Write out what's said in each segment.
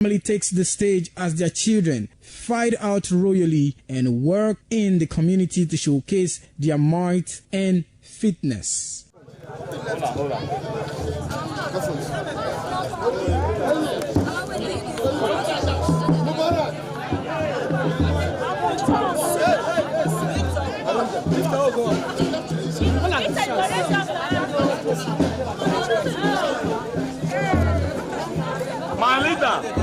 family takes the stage as their children fight out royally and work in the community to showcase their might and fitness. My leader.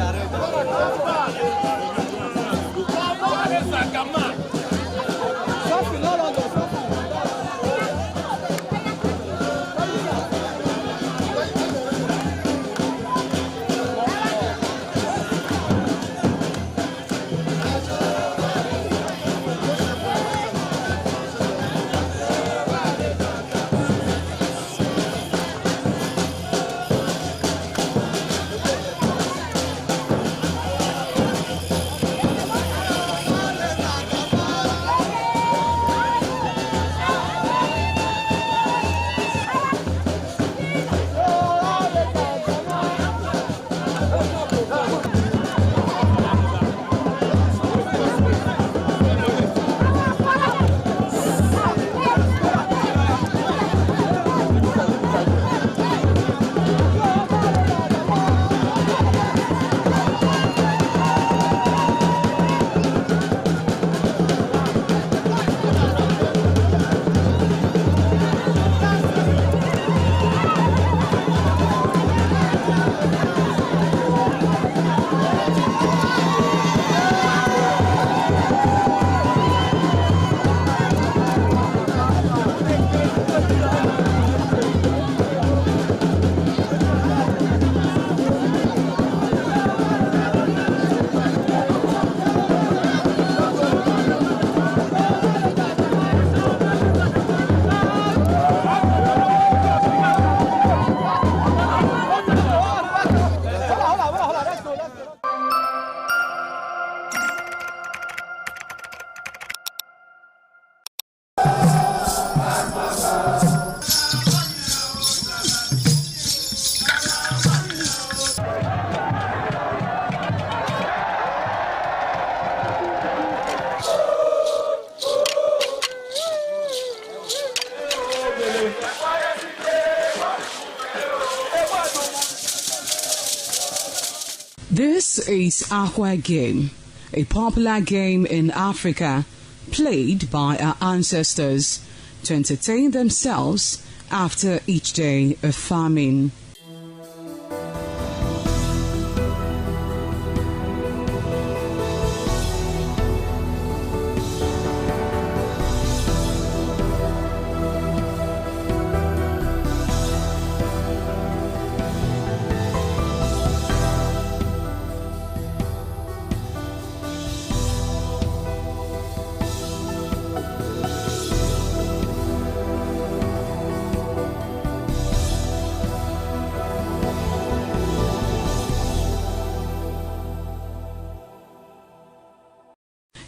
This is Aqua Game, a popular game in Africa played by our ancestors to entertain themselves after each day of farming.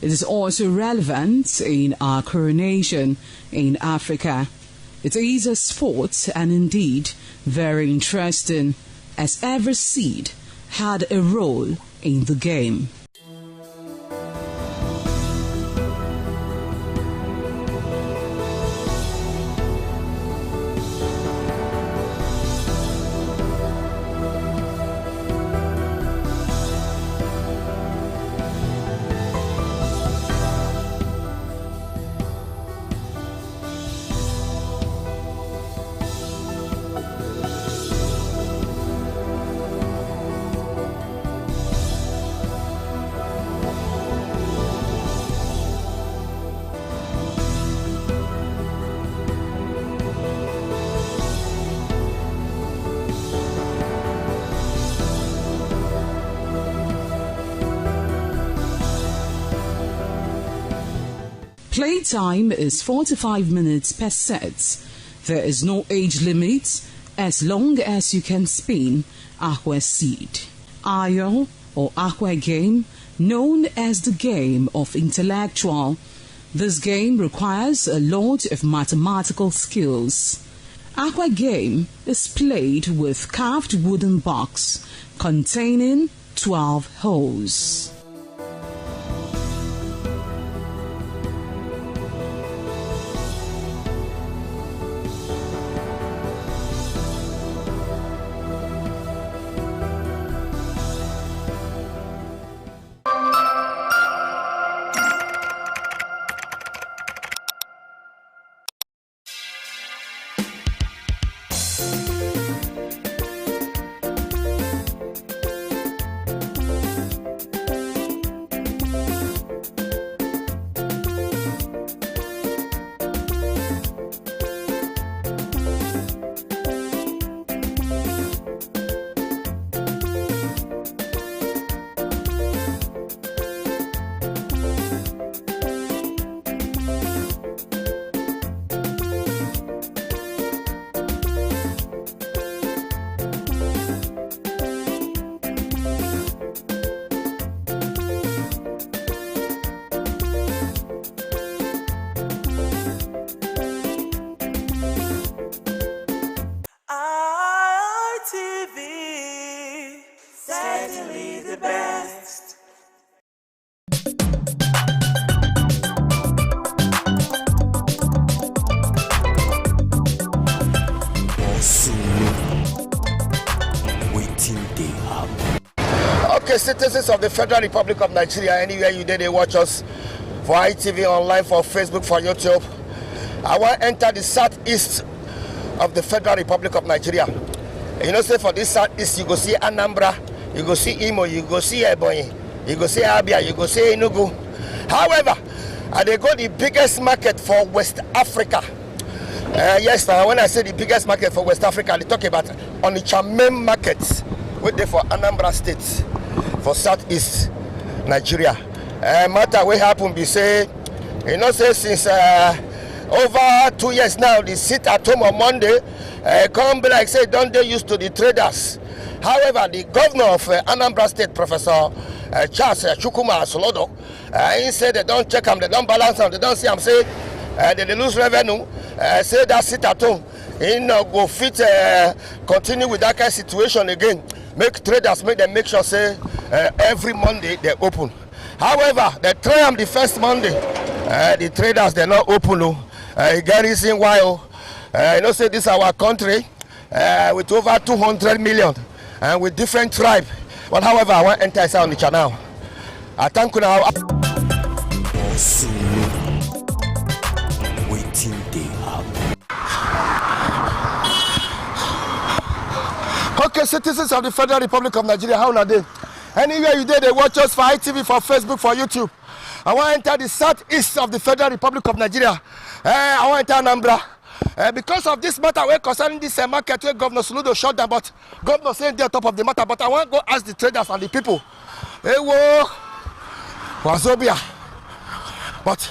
It is also relevant in our coronation in Africa. It is a sport and indeed very interesting, as every seed had a role in the game. Playtime is 45 minutes per set. There is no age limit as long as you can spin aqua seed. Ayo, or aqua game, known as the game of intellectual. This game requires a lot of mathematical skills. Aqua game is played with carved wooden box containing 12 holes. ITV, certainly the best. Okay, citizens of the Federal Republic of Nigeria, anywhere you did, they watch us for ITV online, for Facebook, for YouTube. I want to enter the southeast of the Federal Republic of Nigeria. You know, say for this southeast, you go see Anambra, you go see Imo, you go see Ebonyi, you go see Abia, you go see Enugu. However, they go the biggest market for West Africa. Yes, when I say the biggest market for West Africa, they talk about Onitsha main markets, where they for Anambra State, for southeast Nigeria. Matter what happen be say, you know, say since over 2 years now, the sit at home on Monday, come be like say don't they used to the traders. However, the governor of Anambra State, Professor Charles Chukwuma Solodo, he said they don't check them, they don't balance them, they don't see them, say they lose revenue, say that sit at home, go fit continue with that kind of situation again. Make traders make sure say every Monday they open. However, they try them the first Monday, the traders they're not open. Get reason why. You know, say this is our country with over 200 million and with different tribes. But however, I want to enter inside on the channel. I thank you now. Okay, citizens of the Federal Republic of Nigeria, how are they? Anywhere you did, they watch us for ITV, for Facebook, for YouTube. I want to enter the southeast of the Federal Republic of Nigeria. I want to enter Anambra. Because of this matter, we're concerning this market where Governor Soludo shut down, but Governor saying they're top of the matter. But I want to go ask the traders and the people. Hey, whoa, Wazobia. But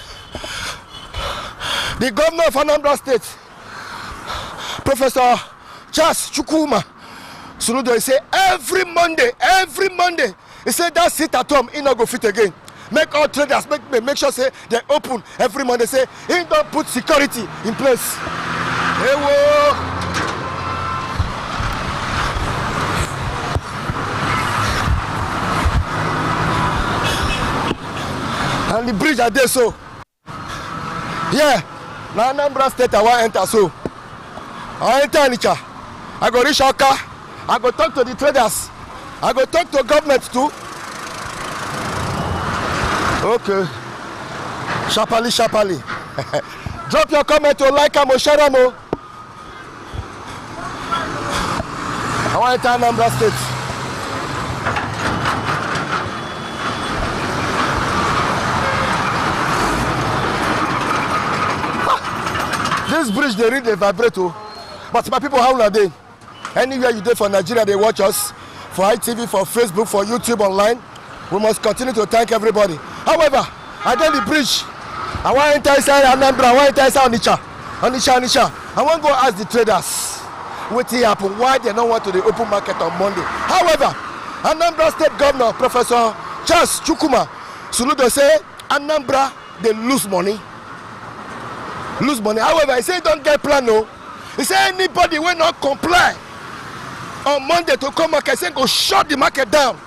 the governor of Anambra State, Professor Charles Chukwuma Soludo, he say every Monday, he said that sit at home, he not go fit again. Make all traders make sure say they open every Monday. Say he don't put security in place. Hey, whoa. And the bridge are there, so yeah. Now Anambra State I want enter, so I enter Onitsha. I go reach Oka. I go talk to the traders. I go talk to government too. Okay. Sharply. Drop your comment or like or share them. I want to enter Anambra State. This bridge they read the vibrato. But my people, how are they? Anywhere you do for Nigeria, they watch us for ITV, for Facebook, for YouTube online. We must continue to thank everybody. However, I did the bridge. I want to enter inside Anambra. I want to enter inside Onitsha. I want to go ask the traders what happened, why they don't want to the open market on Monday. However, Anambra State Governor Professor Charles Chukwuma Soludo say Anambra they lose money. However, he say don't get plan no. He say anybody will not comply on Monday to come market, say go shut the market down.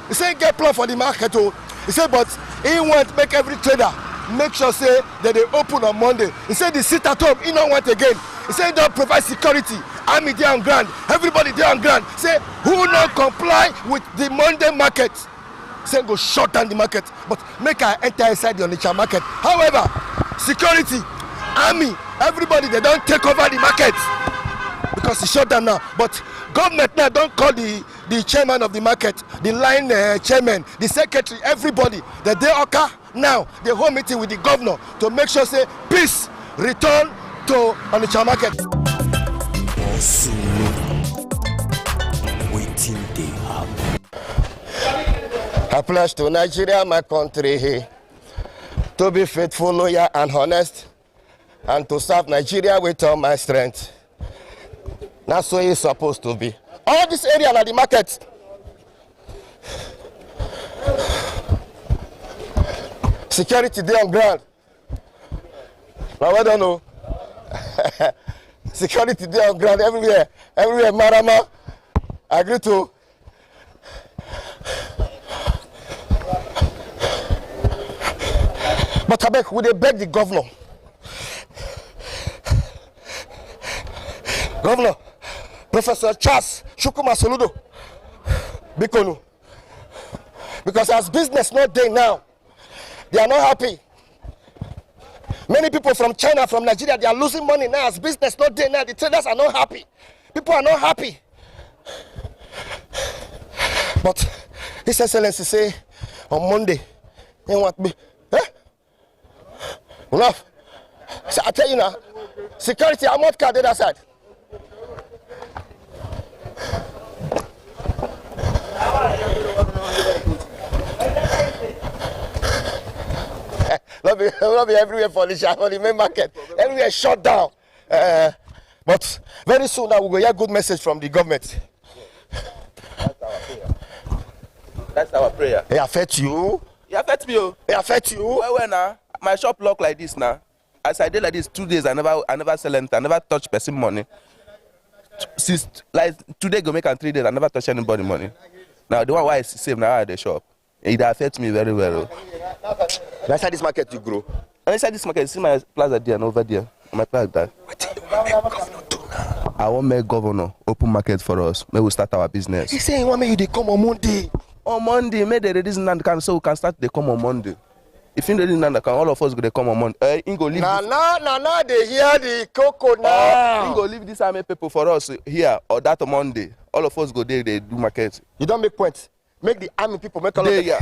He say get plan for the market. Oh, he say but he want make every trader make sure say that they open on Monday. He say the sit at home he don't want again. He say don't provide security. Army there on ground, everybody there on ground. Say who not comply with the Monday market? Say go shut down the market, but make I enter inside the Onitsha market. However, security, army, everybody they don't take over the market because it's shut down now. But government now don't call the chairman of the market, the line chairman, the secretary, everybody. That they occur now. They hold meeting with the governor to make sure say peace return to Onitsha market. Also, waiting they happen. I pledge to Nigeria, my country, to be faithful, loyal, and honest, and to serve Nigeria with all my strength. That's what it's supposed to be. All this area are the market. Security there on ground. Now I don't know. Security there on ground everywhere. Everywhere, Marama. Agree to. But I beg, would they beg the governor? Governor, Professor Charles Shukuma Soludo, Bikonu. Because as business not there now, they are not happy. Many people from China, from Nigeria, they are losing money now. As business not there now, the traders are not happy. People are not happy. But His Excellency say on Monday, they want me. Enough. So I tell you now, security, I'm not car the other side. Not be everywhere for the main market. Everywhere shut down. But very soon now we will hear good message from the government. That's our prayer. It affect you. It affect me. It affect you. Well, now my shop lock like this now. As I did like this 2 days, I never sell anything. I never touch person money. Since like today go make and 3 days, I never touch anybody money. Now the one why I save now at the shop, it affects me very well. Inside this market you grow. And inside this market, you see my plaza there and over there. My plaza there. What do you want make governor do now? I want make governor open market for us. May we start our business. He say he want me you they come on Monday. On Monday, may they release Nandakan so we can start. They come on Monday. If you release Nandakan, all of us go they come on Monday. Ingo leave. Nah, they hear the cocoa now. Ingo leave this army people for us here or that on Monday. All of us go there. They do market. You don't make points. Make the army people make all of them.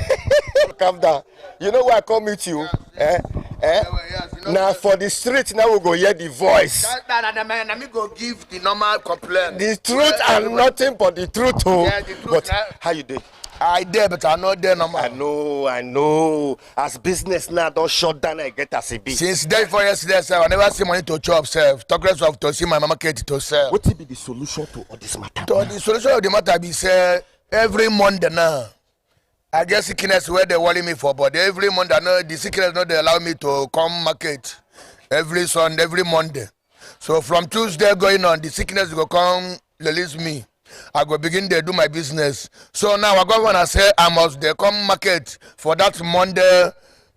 Calm down. You know where I come meet you? Now for the street, now we go hear the voice. Let me go give the normal complaint. The truth and nothing but the truth. Oh. Yeah, the truth, but yeah. how you do? I there, but I not there no more. I know. As business now don't shut down, I get as a bit. Since day 4 yesterday, sir, I never see money to chop, sir. Talk less of to see my mama market to sell. What will be the solution to all this matter? The solution of the matter be say every Monday now. I get sickness where they worry me for, but every Monday now the sickness not they allow me to come market every Sunday, every Monday. So from Tuesday going on, the sickness will come release me. I go begin to do my business. So now our governor say I must they come market for that Monday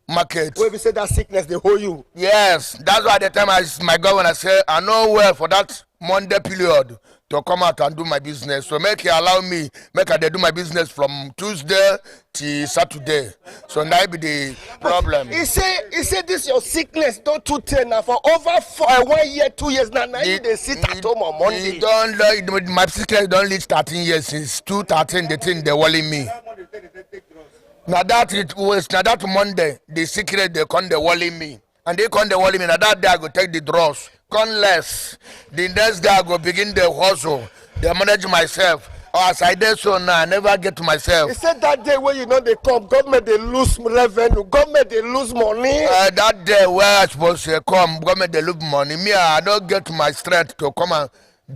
market. When we say that sickness, they hold you. Yes, that's why the time my governor say I know well for that Monday period to come out and do my business. So make it allow me, make I do my business from Tuesday to Saturday. So now be the problem. He say this your sickness don't too tell now for over 1 year, 2 years now. Now they sit at home on Monday. My sickness don't reach 13 years since 2013. The thing they worry me. Now that Monday the sickness they come they worry me. And they come they worry me. Now that day I go take the draws. Come less. The next day I go begin the hustle. They manage myself. Or as I did so now, I never get to myself. He said that day when you know they come, government they lose revenue, government they lose money. That day where I supposed to come, government they lose money. Me, I don't get to my strength to come and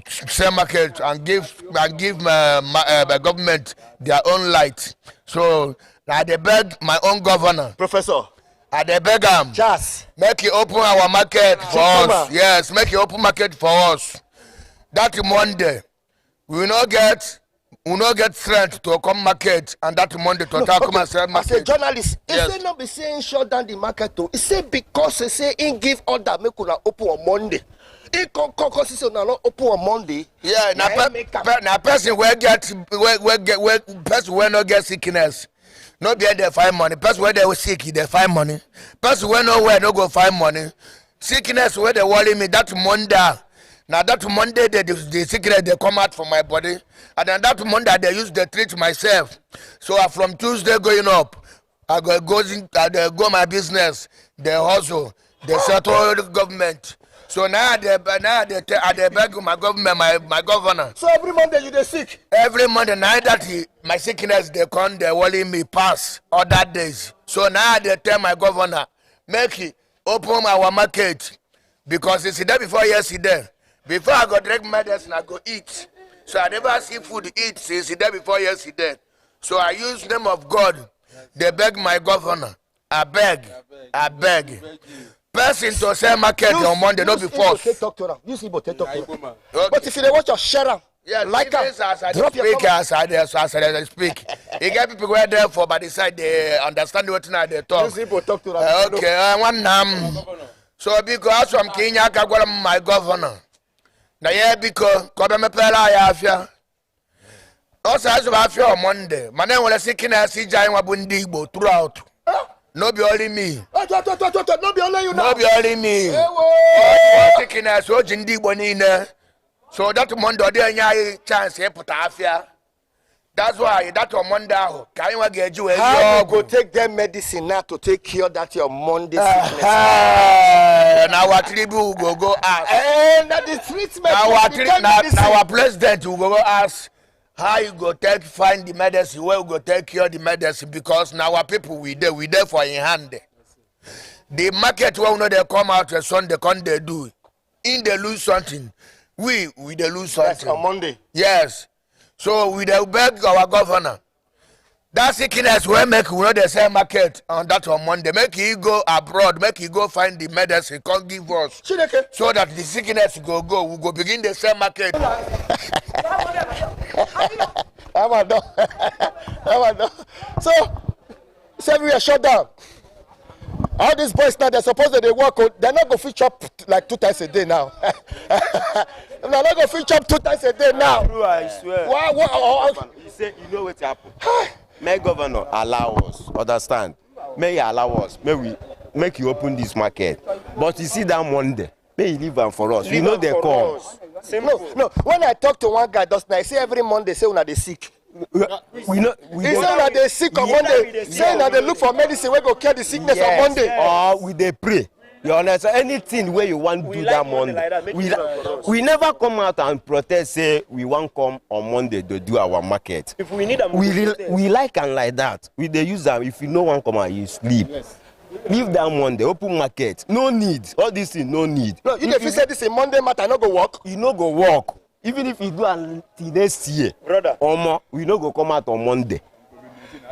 sell market and give my government their own light. So I they beg my own governor. Professor. I dey beg am. Just make it open our market for us. Yes, make it open market for us. That Monday, we will not get we no get strength to come market and that Monday to come and sell market. As a journalist, Yes. he say not be saying shut down the market too. He say because he say he give order make una open on Monday. He come he say una not open on Monday. Yeah, now person where person where no get sickness. No be there find money. Person where they sick, they find money. Person where nowhere no go find money. Sickness where they worry me that Monday. Now that Monday the sickness they come out from my body, and then that Monday they use they treat myself. So from Tuesday going up, I go my business, they hustle, they settle the government. So now they beg my government, my governor. So every Monday you dey sick. Every Monday now that my sickness they come, they worry me pass other days. So now they tell my governor, make it open our market because it's there before yesterday. Before I go drink medicine, I go eat. So I never see food eat since the day before yesterday. So I use name of God. They beg my governor. I beg. Person to sell market on Monday, not before. Use Igbo take talk to them. But if you dey watch your share, yeah, like as I speak, as I speak. You get people who are there for by the side, they understand what they talk. use Igbo talk to them. Okay, one so because from Kenya, I got my governor. Na ye biko kobe mepela ya afia also as afia on Monday my name will sickness CJ wabu ndi Igbo throughout no be only me No be only you now. no be only me sickness o ndi Igbo niile so that Monday dey anya chance e puta afia that's why that on Monday can you get you how you go take them medicine now to take cure that your Monday sickness. Now our tribu go ask. Now the treatment. Now our president will go ask how you go take find the medicine, where we go take cure the medicine because now our people we there for in hand. The market where we know they come out a Sunday, come they do. In they lose something. We they lose something. That's on Monday. Yes. So we they beg our governor. That sickness will make we know the same market on that on Monday. Make he go abroad, make he go find the medicine, come give us. So that the sickness go. We go begin the same market. So, say we are shut down. All these boys now, they're supposed to they work. They're not going to feature like 2 times a day now. They're not going to feature 2 times a day now. I swear. You say you know what happened. May governor allow us, understand? May he allow us, may we make you open this market. But you see that Monday, may he leave them for us. We know they come. No. When I talk to one guy, I say every Monday, say when they sick. We know. He say that they sick on Monday. Say that they look for medicine. We go cure the sickness on Monday. Or we they pray. You understand? Anything where you want to do that Monday. We never come out and protest. Say we want come on Monday to do our market. If we need them, we like and like that. We they use them. If you no one come out, you sleep. Yes. Leave that Monday. Open market. No need. All this thing no need. No, if you say this is Monday matter, no go work. You no go work. Even if you do until next year, brother, we no go come out on Monday.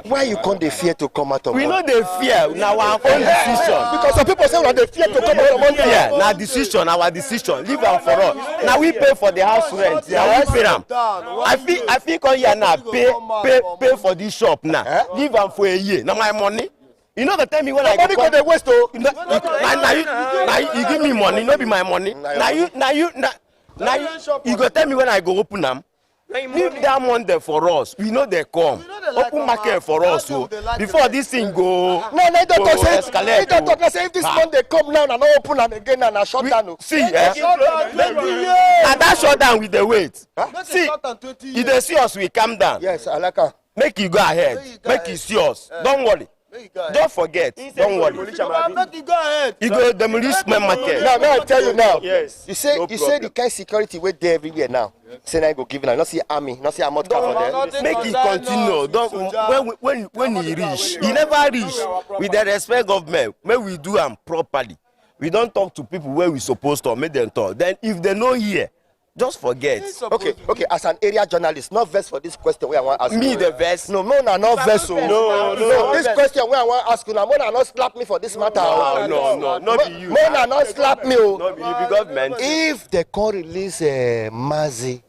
Why you can't they fear to come out on Monday? We Monday? know they fear. Now our own decision. Because some people say they fear to come out on Monday. Yeah, now decision, our decision. Leave them for us. Now we pay for the house rent. Now we pay them. I think on here now pay for this shop now. Leave them for a year. Now my money. You know the tell me when I go the waste though. Now you give me money, not be my money. Now you go tell me when I go open them. Leave that Monday for us. We know they come. Open market for us. So before this thing go. No, don't talk. Say don't talk. Say if this Monday come now and I open them again and I shut down. See, and that shut down with the weight. See, if they see us, we calm down. Yes, I like her. Make you go ahead. Make you see us. Don't worry. Don't forget. Don't worry. You go demolish my market. Now, may I tell you now? Yes. You say the kind of security we there everywhere now. Say I go give now. Not see army. Not see armored car for them. Make it continue. Don't when he reach, he never reach. With the respect government, may we do them properly. We don't talk to people where we supposed to make them talk. Then if they know here. Just forget. Okay. As an area journalist, not verse for this question where I want to ask me you. the verse. No, not verse. No. This question where I want to ask you now, more than not slap me for this matter. No, not you. More than not slap me. Not you, the government. If they can release Mazi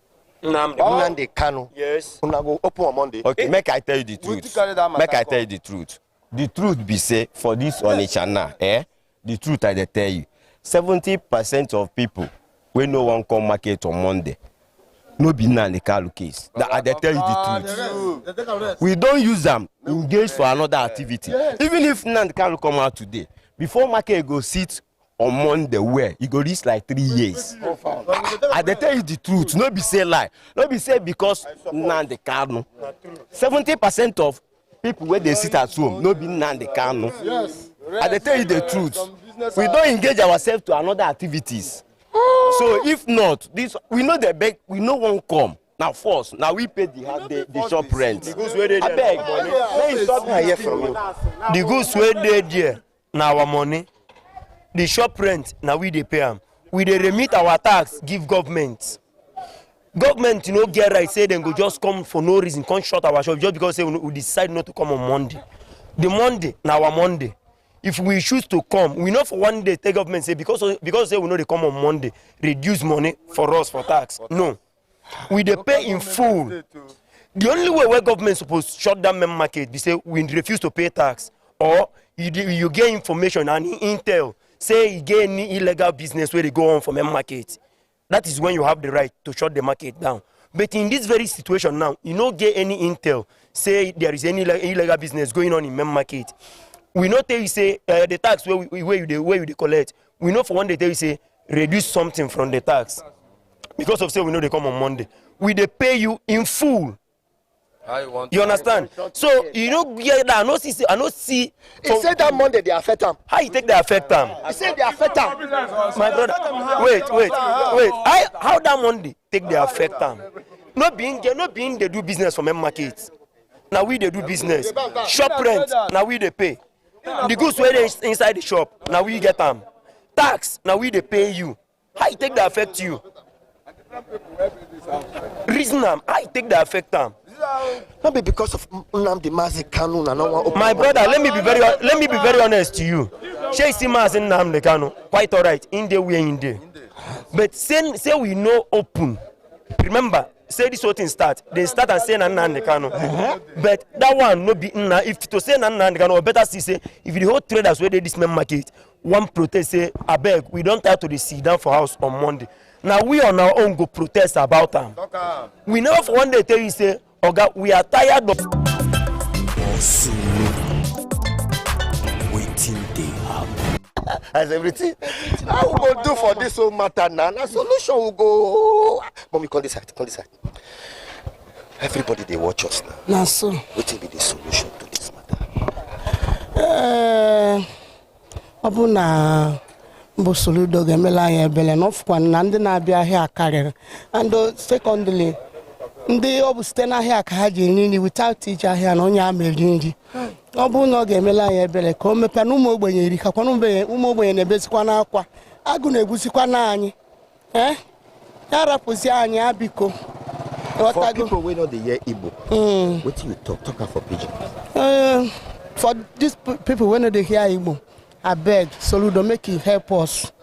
Nnamdi Kanu. Yes. Una go open on Monday. Okay, make I tell you the truth. Make I tell you the truth. The truth be say for this Onitsha now, the truth I dey tell you. 70% of people wey no wan come market on Monday no be Nnamdi Kanu case. I dey tell you the truth. We don't use them engage for another activity. Even if Nnamdi Kanu come out today, before market go sit on Monday where e go reach like 3 years. I dey tell you the truth. No be say lie. No be say because Nnamdi Kanu. 70% of people wey dey sit at home no be Nnamdi Kanu. I dey tell you the truth. We don't engage ourselves to another activities. So if not, this we know the beg, we no one come. Now first, now we pay the shop rent. I beg, let me stop here from you. The goods where they there, now our money. The shop rent, now we dey pay them. We dey remit our tax, give government. Government, you know, get right, say then go just come for no reason, come shut our shop just because say we decide not to come on Monday. The Monday, now our Monday. If we choose to come, we know for one day, the government say because say we know they come on Monday, reduce money for us for tax. No, we dey pay in full. The only way where government supposed to shut down main market be say we refuse to pay tax, or you get information and intel say you get any illegal business where they go on for main market. That is when you have the right to shut the market down. But in this very situation now, you don't get any intel say there is any illegal business going on in main market. We know tell you say the tax where you collect. We know for one day tell you say reduce something from the tax because of say we know they come on Monday. We they pay you in full. You understand? So you know get that. I no see. He said that Monday they affect them. How you take the affect them? He said they affect them. My brother, wait. How that Monday take the affect them? Not being they do business for main market. Now we they do business. Shop rent. Now we they pay. The goods where they inside the shop, now we get them. Tax, now we they pay you. How you take the affect you? Reason them, how you take the affect them? Not be because of Nnamdi Kanu and no one. My brother, let me be very honest to you. She see Mazi Nnamdi Kanu, quite alright. In the way in there. But say we know open. Remember, say this whole thing start. They start and say Nnamdi Kanu. But that one no be if to say Nnamdi Kanu, or better say if the whole traders where they this main market, one protest say, I beg, we don't have to sit down for house on Monday. Now we on our own go protest about them. We never for one day tell you say, Oga, we are tired of waiting they happen. As everything. How we go do for this whole matter now? A solution will go. Mommy, call this side. Everybody they watch us now. Now so. What will be the solution to this matter? Abuna Bosoludo Gemela Belen of one Nandina Bia hair carrier. And secondly, ndị ọ bụ site n'ahịa ka ha ji nri without teacher ahịa na onye ameri nri ọ bụ na ọ ga-emela ya ebere ka o mepee na ụmụ ogbenye iri kakwa ụmụ ogbenye na-ebezikwa n'akwa agụ na-egbusikwa n'anyị ya rapụzi anyị abiko for people wey no dey hear Igbo wetin you talk for pidgin for these people wey no dey hear Igbo abeg Soludo make he help us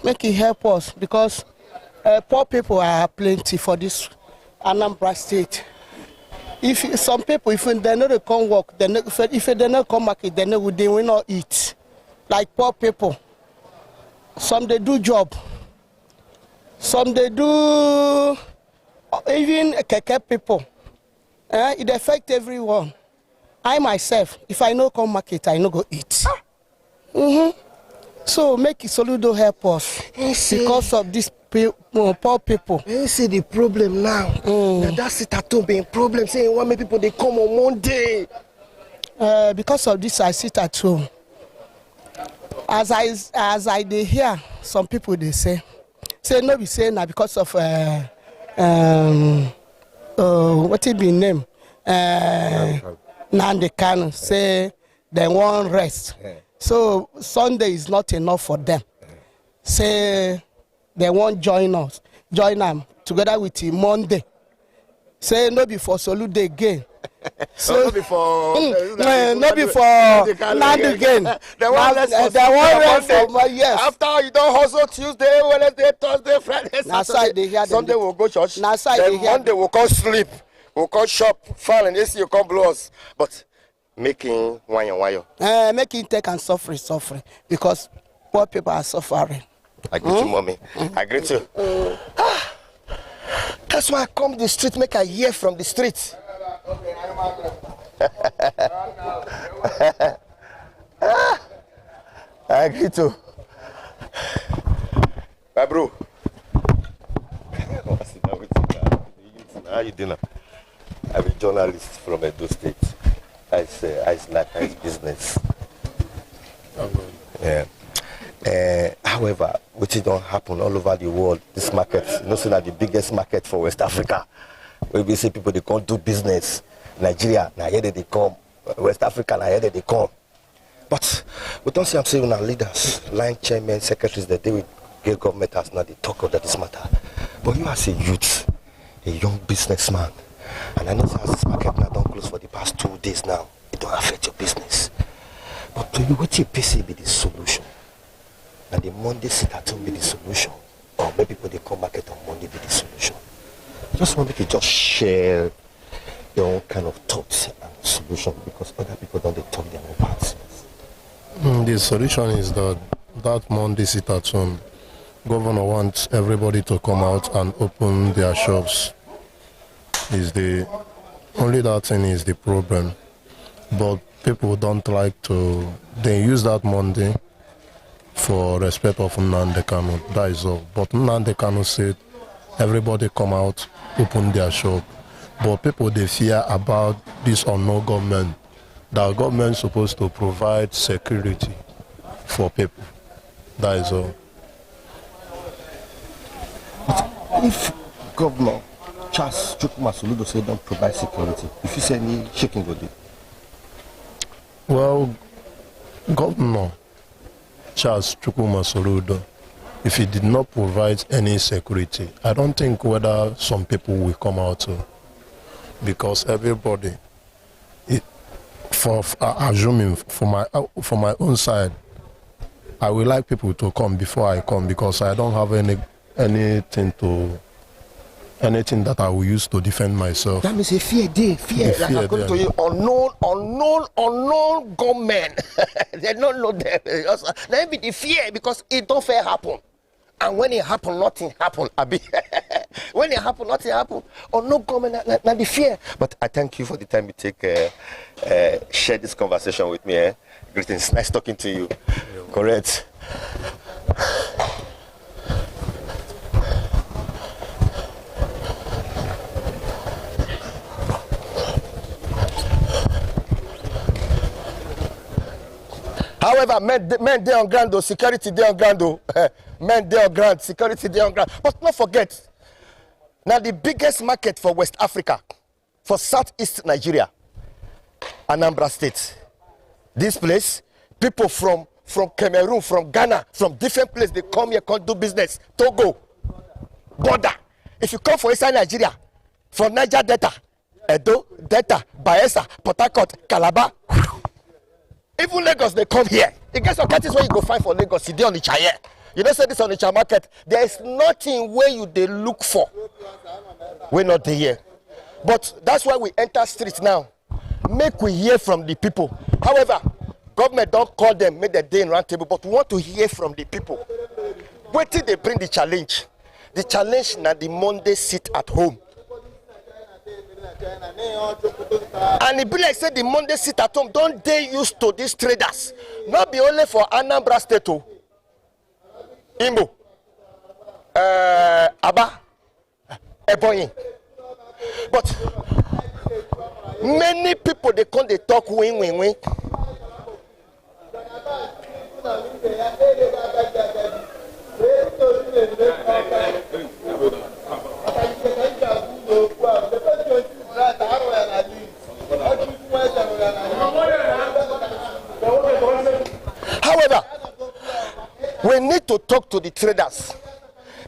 make he help us because poor people are plenty for this Anambra State. If some people, if they don't come work, if they don't come market, they will not eat. Like poor people. Some they do job. Some they do even keke people. It affects everyone. I myself, if I no come market, I no go eat. So make Soludo help us because of this. Poor people. You see the problem now. That's it at home being problem. Saying why many people they come on Monday. Because of this, I sit at home. As I they hear some people they say no be saying now because of what it be name Nnamdi Kanu say they want rest. So Sunday is not enough for them. Say they won't join them together with Monday. say no be for Soludo again. So no before no before land again. The one rest for yes. After you don't hustle Tuesday, Wednesday, Thursday, Friday, Saturday, Sunday we'll go church. Then Monday we'll come sleep, we'll come shop, fall and AC you come blow us. But making wire. Making take and suffering because poor people are suffering. I greet you, mommy. I greet you. That's why I come to the street, make I hear from the street. I agree too. My bro. How you doing? I'm a journalist from Edo State. I like business. Yeah. However, which don't happen all over the world, this market, you know, so that the biggest market for West Africa, where we see people they can't do business. Nigeria, now here they come. West Africa, now here they come. But we don't see I'm saying our leaders, line chairmen, secretaries, that they with government as now they talk about this matter. But you as a youth, a young businessman, and I know how this market now don't close for the past 2 days now. It don't affect your business. But to you, what you PC be the solution? And the Monday sit at home be the solution. Or maybe people they come market on Monday be the solution. Just want to just share your own kind of thoughts and solution because other people don't they talk their own parts. The solution is that Monday sit at home. Governor wants everybody to come out and open their shops. Only that thing is the problem. But people don't like to. They use that Monday for respect of Nnamdi Kanu. That is all. But Nnamdi Kanu said everybody come out, open their shop. But people they fear about this unknown government. The government is supposed to provide security for people. That is all. If Governor Charles Chukwuma Soludo say don't provide security, if you say any shaking go do? Well, Governor Charles Chukwuma Soludo, if he did not provide any security, I don't think whether some people will come out to, because everybody, assuming for my own side, I would like people to come before I come because I don't have anything that I will use to defend myself. That means a fear. Like according to you, unknown government. They don't know them. Then be the fear because it don't fair happen. And when it happen, nothing happen. When it happen, nothing happen. Unknown government, not the fear. But I thank you for the time you take share this conversation with me. Greetings. Nice talking to you. Correct. However, men they on ground though, security they on ground though. Men they on ground, security they on ground. But not forget, now the biggest market for West Africa, for Southeast Nigeria, Anambra State. This place, people from Cameroon, from Ghana, from different places, they come here, come do business. Togo, border. If you come for inside Nigeria, from Niger Delta, Edo, Delta, Bayelsa, Port Harcourt, Calabar, even Lagos, they come here. It gets some cases where you go find for Lagos, you dey on the chair. You don't say this on the market. There is nothing where you they look for. We're not there here. But that's why we enter streets now. Make we hear from the people. However, government don't call them, make the day in round table, but we want to hear from the people. Wait till they bring the challenge. The challenge now the Monday sit at home. And it be like say the Monday sit at home, don't they used to these traders? Not be only for Anambra State, Imo, Aba, Ebonyi. But many people they come they talk win. However, we need to talk to the traders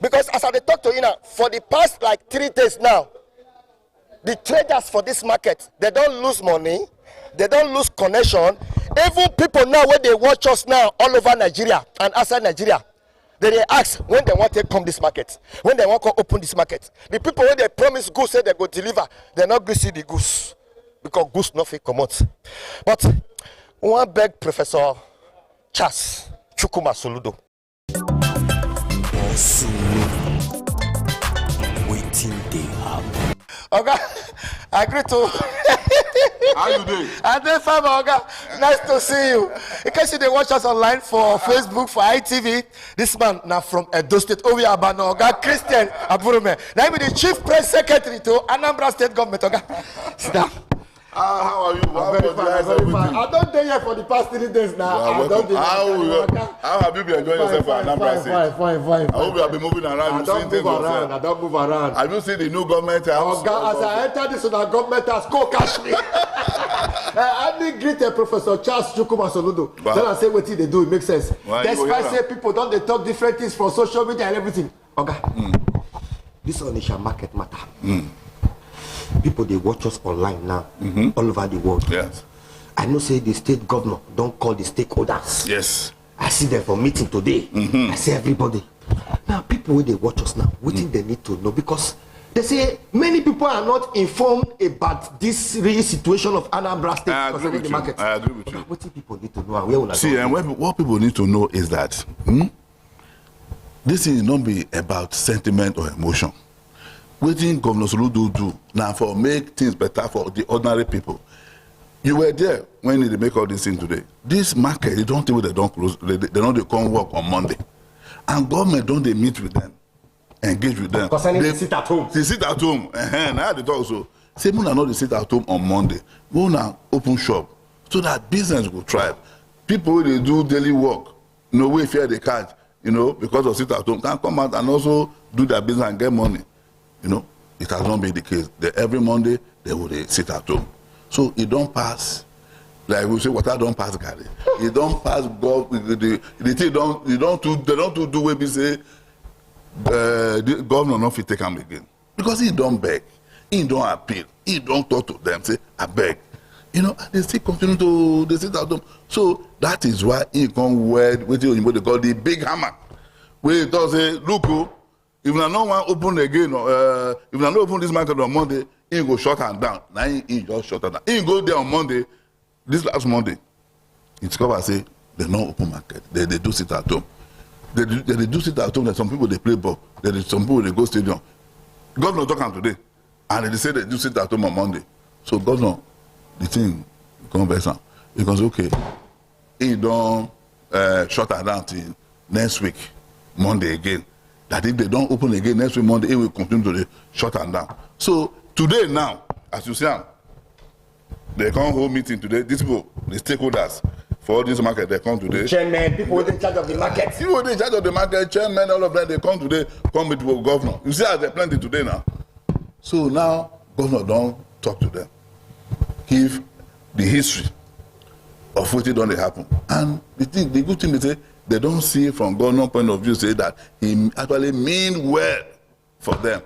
because as I talk to you now, for the past like 3 days now, the traders for this market, they don't lose money, they don't lose connection. Even people now, when they watch us now all over Nigeria and outside Nigeria, they ask when they want to come this market, when they want to open this market. The people when they promise goods, say they go deliver, they're not going to see the goods because goods nothing come out. But I want to beg Professor Charles Chukwuma Soludo. Waiting they happen. Okay, I agree to. How you doing? I'm doing fine, Oga. Nice to see you. In case you dey watch us online for Facebook, for ITV, this man now from Edo State, Owi Abano, Oga Christian Aburume. Now he be the Chief Press Secretary to Anambra State Government, Oga. Sit down. How are you? I'm very fine. I don't dey here for the past 3 days now. How have you been enjoying yourself for Anambra State? Fine. I hope you have been moving around. I don't move around. Have you seen the new government house? Oga, as I enter this government house, go catch me. I didn't greet Professor Charles Chukwuma Soludo. Then I say what they do, it makes sense. Despite say people don't they talk different things from social media and everything. Oga, this Onitsha market matter. People they watch us online now, all over the world. Yes. I know say the state governor don't call the stakeholders. Yes. I see them for meeting today. I see everybody. Now people when they watch us now, what they need to know, because they say many people are not informed about this real situation of Anambra State. I agree with you. Market. I agree with you. What people need to know and where will I see, and what people need to know is that this thing not be about sentiment or emotion. Waiting Governor Soludo do now for make things better for the ordinary people. You were there when they make all these things today. This market, they don't think they don't close. They don't they come work on Monday, and government don't they meet with them, engage with them. Because they sit at home. They sit at home. Now they talk so. Say, Muna not they sit at home on Monday. Go now open shop so that business will thrive. People they do daily work, no way fear they catch, because of sit at home, can come out and also do their business and get money. It has not been the case. Every Monday they would sit at home. So it don't pass, like we say, water don't pass Gary. It don't pass God. The thing they don't do what we say. The governor not fit take him again because he don't beg, he don't appeal, he don't talk to them. Say I beg, and they still continue to they sit at home. So that is why he come with what they call the big hammer. Where it does say, look. If I no one open again, if I no open this market on Monday, he go shut and down. Now he just shut it down. He go there on Monday, this last Monday. He discover say they no open market. They do sit at home. They do sit at home. There's some people they play ball. There's some people they go stadium. Governor talking today, and they say they do sit at home on Monday. So governor, the thing come very sound. Because okay, he don't shut it down till next week, Monday again. That if they don't open again next week Monday, it will continue to shut and down. So today now, as you see, they come hold meeting today. These people, the stakeholders for all this market, they come today. Chairman, people in charge of the market. People in charge of the market, chairman, all of them, they come today, come with the governor. You see how they're plenty today now. So now, governor don't talk to them. Give the history of what don't happen. And the good thing is say, they don't see from governor point of view say that he actually mean well for them.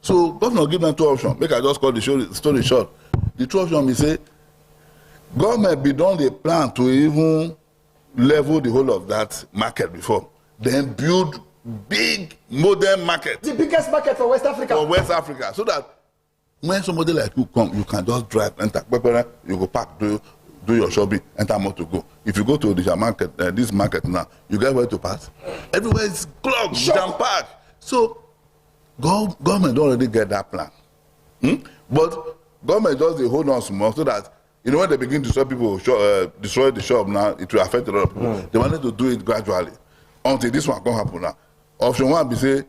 So governor give them two options. Make I just call the story short. The two options is say government be done the plan to even level the whole of that market before, then build big modern market. The biggest market for West Africa. For West Africa, so that when somebody like you come, you can just drive, enter, you go park, do your shopping, enter motor go. If you go to the market, this market now, you get where to pass. Everywhere is clogged, jam packed. So government don't already get that plan. But government just they hold on small so that when they begin to destroy people, destroy the shop now, it will affect a lot of people. They wanted to do it gradually until this one can happen now. Option one be say,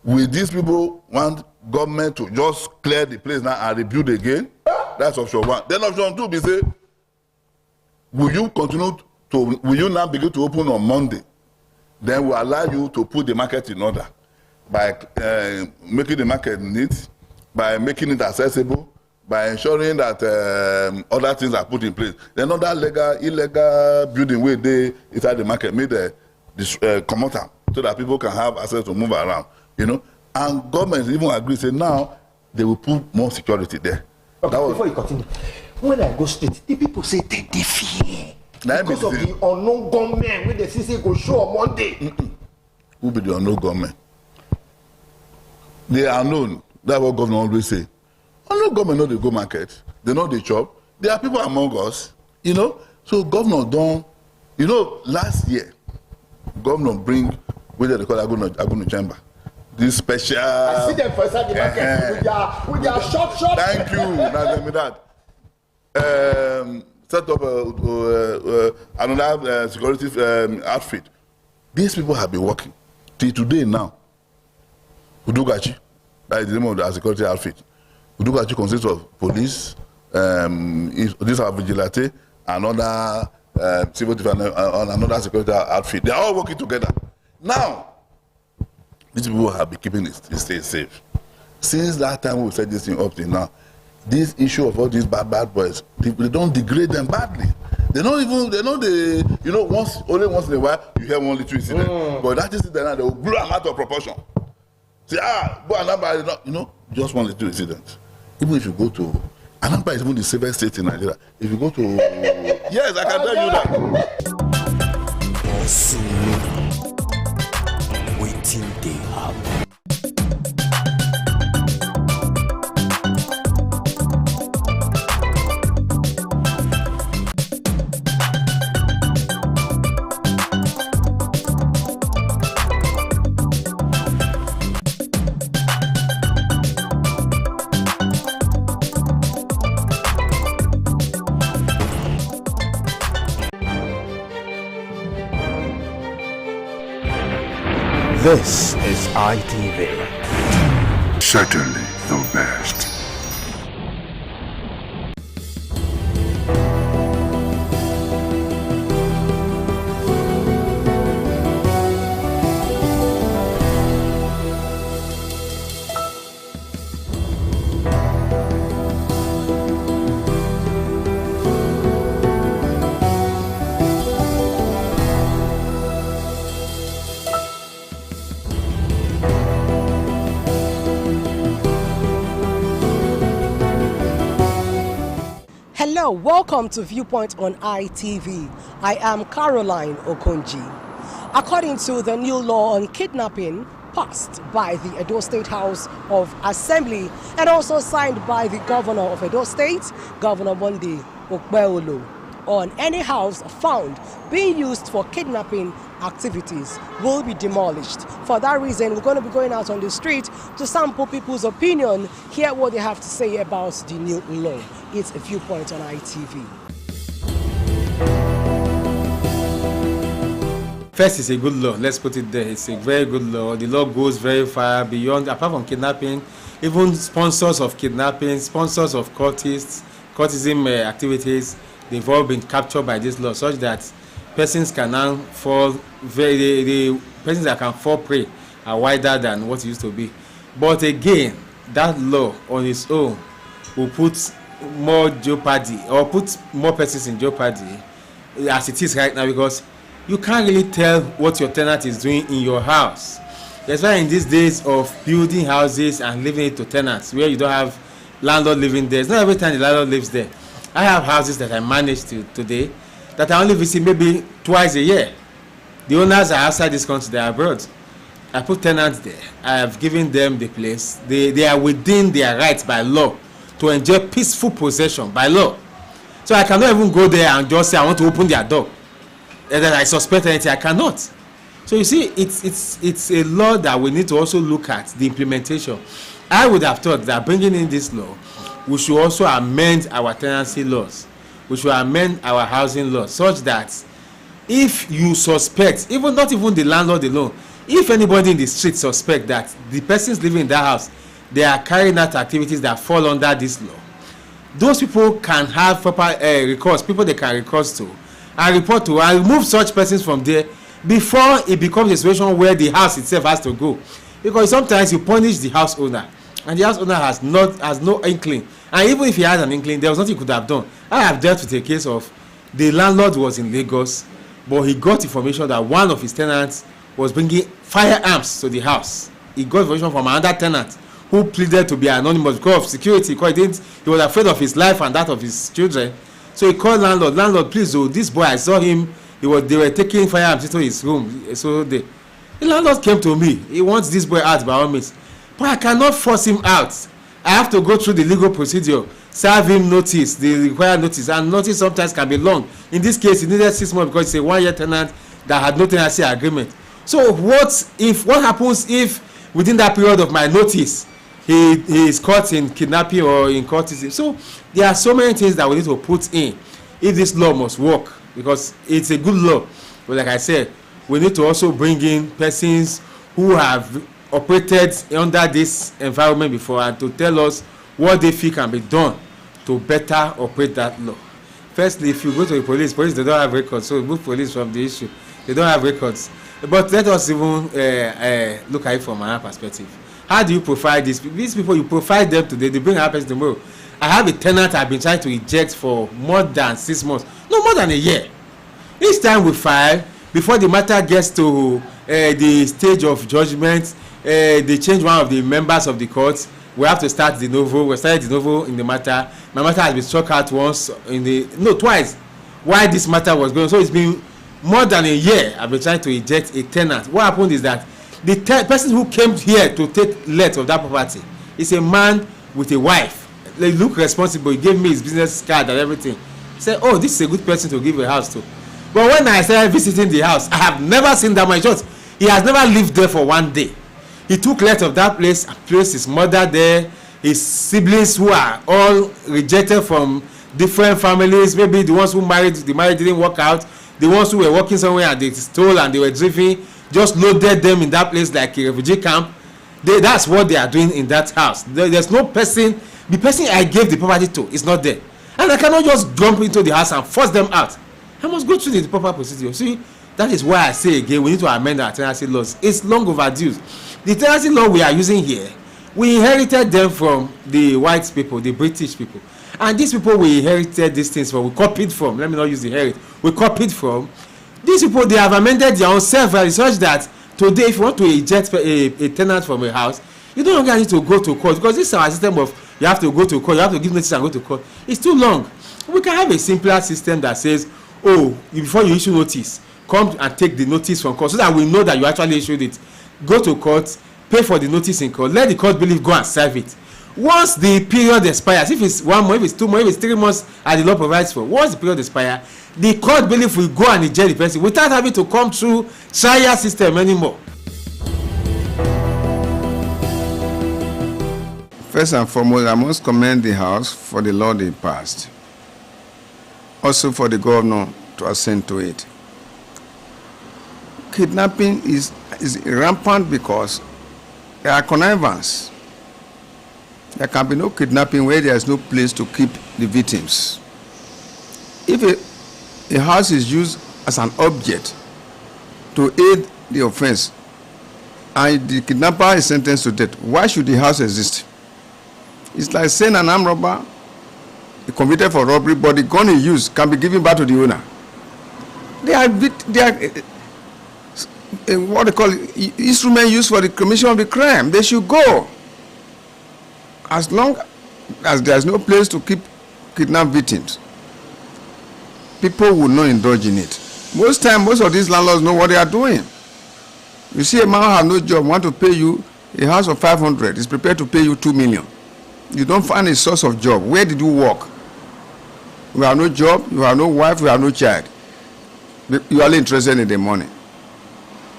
will these people want government to just clear the place now and rebuild again? That's option one. Then option two be say, will you now begin to open on Monday? Then we'll allow you to put the market in order by making the market neat, by making it accessible, by ensuring that other things are put in place. Then other illegal building where they inside the market made come out so that people can have access to move around. And government even agree say now they will put more security there. Okay, before you continue, when I go straight, the people say they fear because of the unknown gunmen when they say go show on Monday. Who be the unknown gunmen? They are known. That's what government always say. Unknown gunmen know they go market. They know they chop. There are people among us, you know. So governor don't, you know, last year, governor bring, whether they call Agunu Chamber, this special. I see them for inside the market with their short. Thank you. Now tell me that. Set up another security outfit. These people have been working till today now. Udugachi, that is the name of the security outfit. Udugachi consists of police, these are vigilante, another civil defense, and another security outfit. They are all working together. Now, these people have been keeping the state safe. Since that time we set this thing up till now, this issue of all these bad boys, they don't degrade them badly. They don't even, you know, only once in a while you hear one little incident. But that incident now, they will blow them out of proportion. Say, but Anambra, you know, just one little incident. Even if you go to, Anambra is even the safest state in Nigeria. If you go to, yes, I can tell you that. Also, waiting they happen. This is ITV. Certainly the best. Hello, welcome to Viewpoint on ITV. I am Caroline Okonji. According to the new law on kidnapping passed by the Edo State House of Assembly and also signed by the governor of Edo State, Governor Monday Okbeolo, on any house found being used for kidnapping activities will be demolished. For that reason, we're going to be going out on the street to sample people's opinion, hear what they have to say about the new law. It's a Viewpoint on ITV. First, it's a good law. Let's put it there. It's a very good law. The law goes very far beyond, apart from kidnapping, even sponsors of kidnapping, sponsors of courtesan activities, they've all been captured by this law, such that persons can now fall the persons that can fall prey are wider than what it used to be. But again, that law on its own will put more jeopardy or put more persons in jeopardy as it is right now, because you can't really tell what your tenant is doing in your house. That's why in these days of building houses and leaving it to tenants where you don't have landlord living there, it's not every time the landlord lives there. I have houses that I manage today that I only visit maybe twice a year. The owners are outside this country, they are abroad. I put tenants there. I have given them the place. They are within their rights by law to enjoy peaceful possession by law. So I cannot even go there and just say I want to open their door. And that I suspect anything, I cannot. So you see, it's a law that we need to also look at the implementation. I would have thought that bringing in this law, we should also amend our tenancy laws. We should amend our housing laws such that if you suspect, not even the landlord alone, if anybody in the street suspect that the persons living in that house, they are carrying out activities that fall under this law, those people can have proper recourse, people they can recourse to, and report to, and remove such persons from there before it becomes a situation where the house itself has to go. Because sometimes you punish the house owner, and the house owner has no inkling, and even if he has an inkling, there was nothing he could have done. I have dealt with a case of the landlord was in Lagos, but he got information that one of his tenants was bringing firearms to the house. He got information from another tenant who pleaded to be anonymous because of security, because he was afraid of his life and that of his children. So he called landlord, please, oh, this boy, I saw him, they were taking firearms into his room. So the landlord came to me, he wants this boy out by all means. But I cannot force him out. I have to go through the legal procedure, serve him notice, the required notice, and notice sometimes can be long. In this case, he needed 6 months because it's a 1-year tenant that had no tenancy agreement. So what happens if within that period of my notice, he is caught in kidnapping or in courtesy? So there are so many things that we need to put in if this law must work, because it's a good law. But like I said, we need to also bring in persons who have operated under this environment before and to tell us what they feel can be done to better operate that law. Firstly, if you go to the police, they don't have records, so remove police from the issue. They don't have records. But let us even look at it from another perspective. How do you profile these people? You profile them today, they bring happens tomorrow. I have a tenant I've been trying to eject for more than 6 months, no more than a year. Each time we file, before the matter gets to the stage of judgment, they change one of the members of the court. We have to start de novo. We started de novo in the matter. My matter has been struck out twice. Why this matter was going on. So it's been more than a year I've been trying to eject a tenant. What happened is that the person who came here to take let of that property is a man with a wife. They look responsible. He gave me his business card and everything. He said, oh, this is a good person to give a house to. But when I started visiting the house, I have never seen that much. He has never lived there for 1 day. He took let of that place and placed his mother there, his siblings who are all rejected from different families, maybe the ones who married, the marriage didn't work out, the ones who were working somewhere and they stole and they were driven, just loaded them in that place like a refugee camp. That's what they are doing in that house. There's no person, the person I gave the property to is not there. And I cannot just jump into the house and force them out. I must go through the proper procedure. See, that is why I say again, we need to amend our tenancy laws. It's long overdue. The tenancy law we are using here, we inherited them from the white people, the British people. And these people we inherited these things from, we copied from, let me not use the inherit, we copied from. These people, they have amended their own severally such that today, if you want to eject a tenant from a house, you don't longer need to go to court, because this is our system of you have to go to court, you have to give notice and go to court. It's too long. We can have a simpler system that says, oh, before you issue notice, come and take the notice from court so that we know that you actually issued it. Go to court, pay for the notice in court, let the court believe go and serve it. Once the period expires, if it's 1 month, if it's 2 months, if it's 3 months as the law provides for, once the period expires, the court belief will go and eject the person without having to come through trial system anymore. First and foremost, I must commend the House for the law they passed. Also for the governor to assent to it. Kidnapping is rampant because there are connivance. There can be no kidnapping where there is no place to keep the victims. If a house is used as an object to aid the offense and the kidnapper is sentenced to death, why should the house exist? It's like saying an armed robber is convicted for robbery, but the gun he used can be given back to the owner. They are what they call instrument used for the commission of the crime. They should go. As long as there is no place to keep kidnapped victims, people will not indulge in it. Most of these landlords know what they are doing. You see a man who has no job, want to pay you a house of 500, is prepared to pay you 2 million. You don't find a source of job. Where did you work? You have no job, you have no wife, you have no child. You are only interested in the money.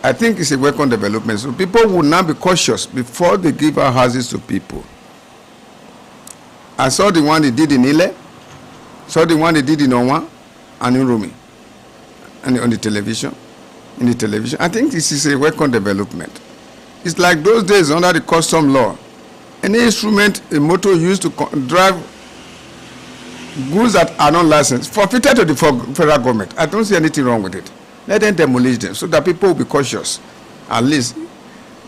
I think it's a welcome development. So people will now be cautious before they give out houses to people. I saw the one they did in Ile, saw the one they did in Onwa and in Rumi, and on the television. I think this is a welcome development. It's like those days under the custom law. Any instrument a motor used to drive goods that are not licensed, forfeited to the federal government. I don't see anything wrong with it. Let them demolish them so that people will be cautious. At least,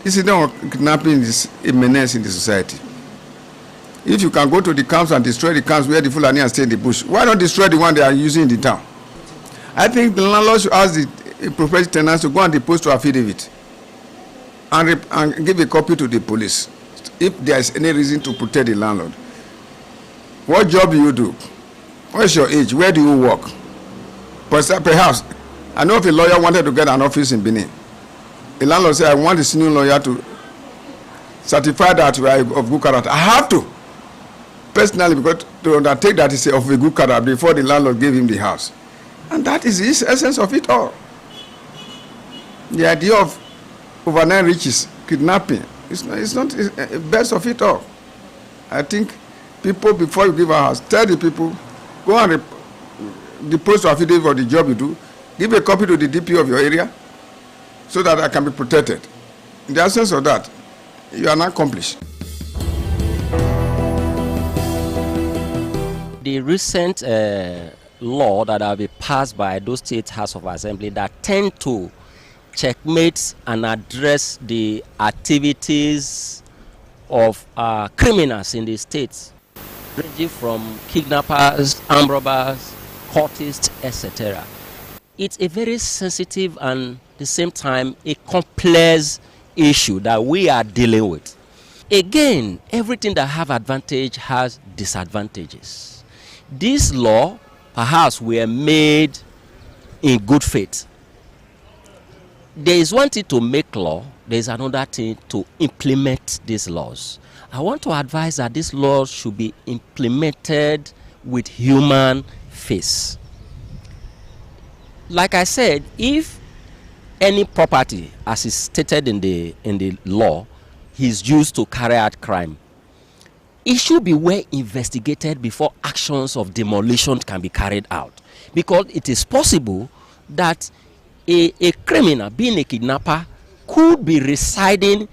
this is not kidnapping, is a menace in the society. If you can go to the camps and destroy the camps where the Fulani are staying in the bush, why not destroy the one they are using in the town? I think the landlord should ask the property tenants to go and depose to affidavit and give a copy to the police, if there is any reason to protect the landlord. What job do you do? What's your age? Where do you work? Perhaps, I know if a lawyer wanted to get an office in Benin, a landlord said, I want a senior lawyer to certify that you are of good character. I have to, personally, because to undertake that is of a good character before the landlord gave him the house. And that is the essence of it all. The idea of overnight riches, kidnapping, it's not the best of it all. I think people, before you give a house, tell the people, go and the post affidavit for the job you do, give a copy to the DP of your area so that I can be protected. In the absence of that, you are not accomplished. The recent law that have been passed by Edo State House of Assembly that tend to checkmate and address the activities of criminals in the state, ranging from kidnappers, armed robbers, cultists, etc. It's a very sensitive and at the same time a complex issue that we are dealing with. Again, everything that have advantage has disadvantages. This law perhaps were made in good faith. There is one thing to make law, there is another thing to implement these laws. I want to advise that these laws should be implemented with human face. Like I said, if any property, as is stated in the law, is used to carry out crime, it should be well investigated before actions of demolition can be carried out. Because it is possible that a criminal, being a kidnapper, could be residing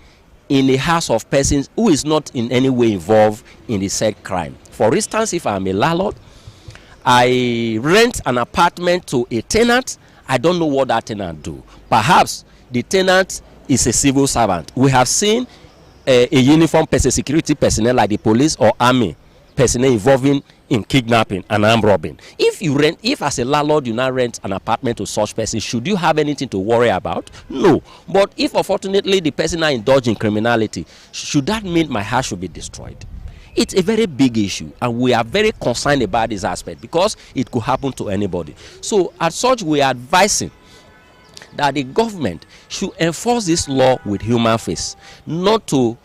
in a house of persons who is not in any way involved in the said crime. For instance, if I'm a landlord, I rent an apartment to a tenant, I don't know what that tenant do. Perhaps the tenant is a civil servant. We have seen a uniformed person, security personnel like the police or army personnel involving in kidnapping and armed robbing. If as a landlord you now rent an apartment to such person, should you have anything to worry about? No. But if unfortunately the person now indulge in criminality, should that mean my house should be destroyed? It's a very big issue, and we are very concerned about this aspect because it could happen to anybody. So as such, we are advising that the government should enforce this law with human face, not to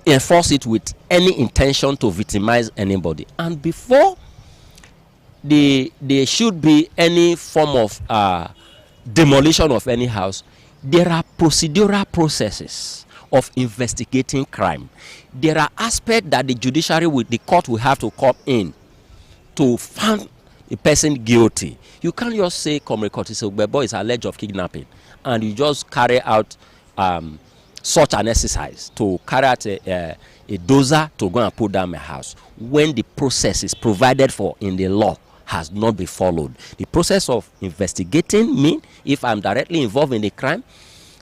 enforce it with any intention to victimize anybody. And before there should be any form of demolition of any house, there are procedural processes of investigating crime. There are aspects that the judiciary, the court will have to come in to find a person guilty. You can't just say Comrade Curtis Ogbebo is alleged of kidnapping and you just carry out such an exercise to carry out a dozer to go and put down my house when the process is provided for in the law has not been followed. The process of investigating me, if I'm directly involved in the crime,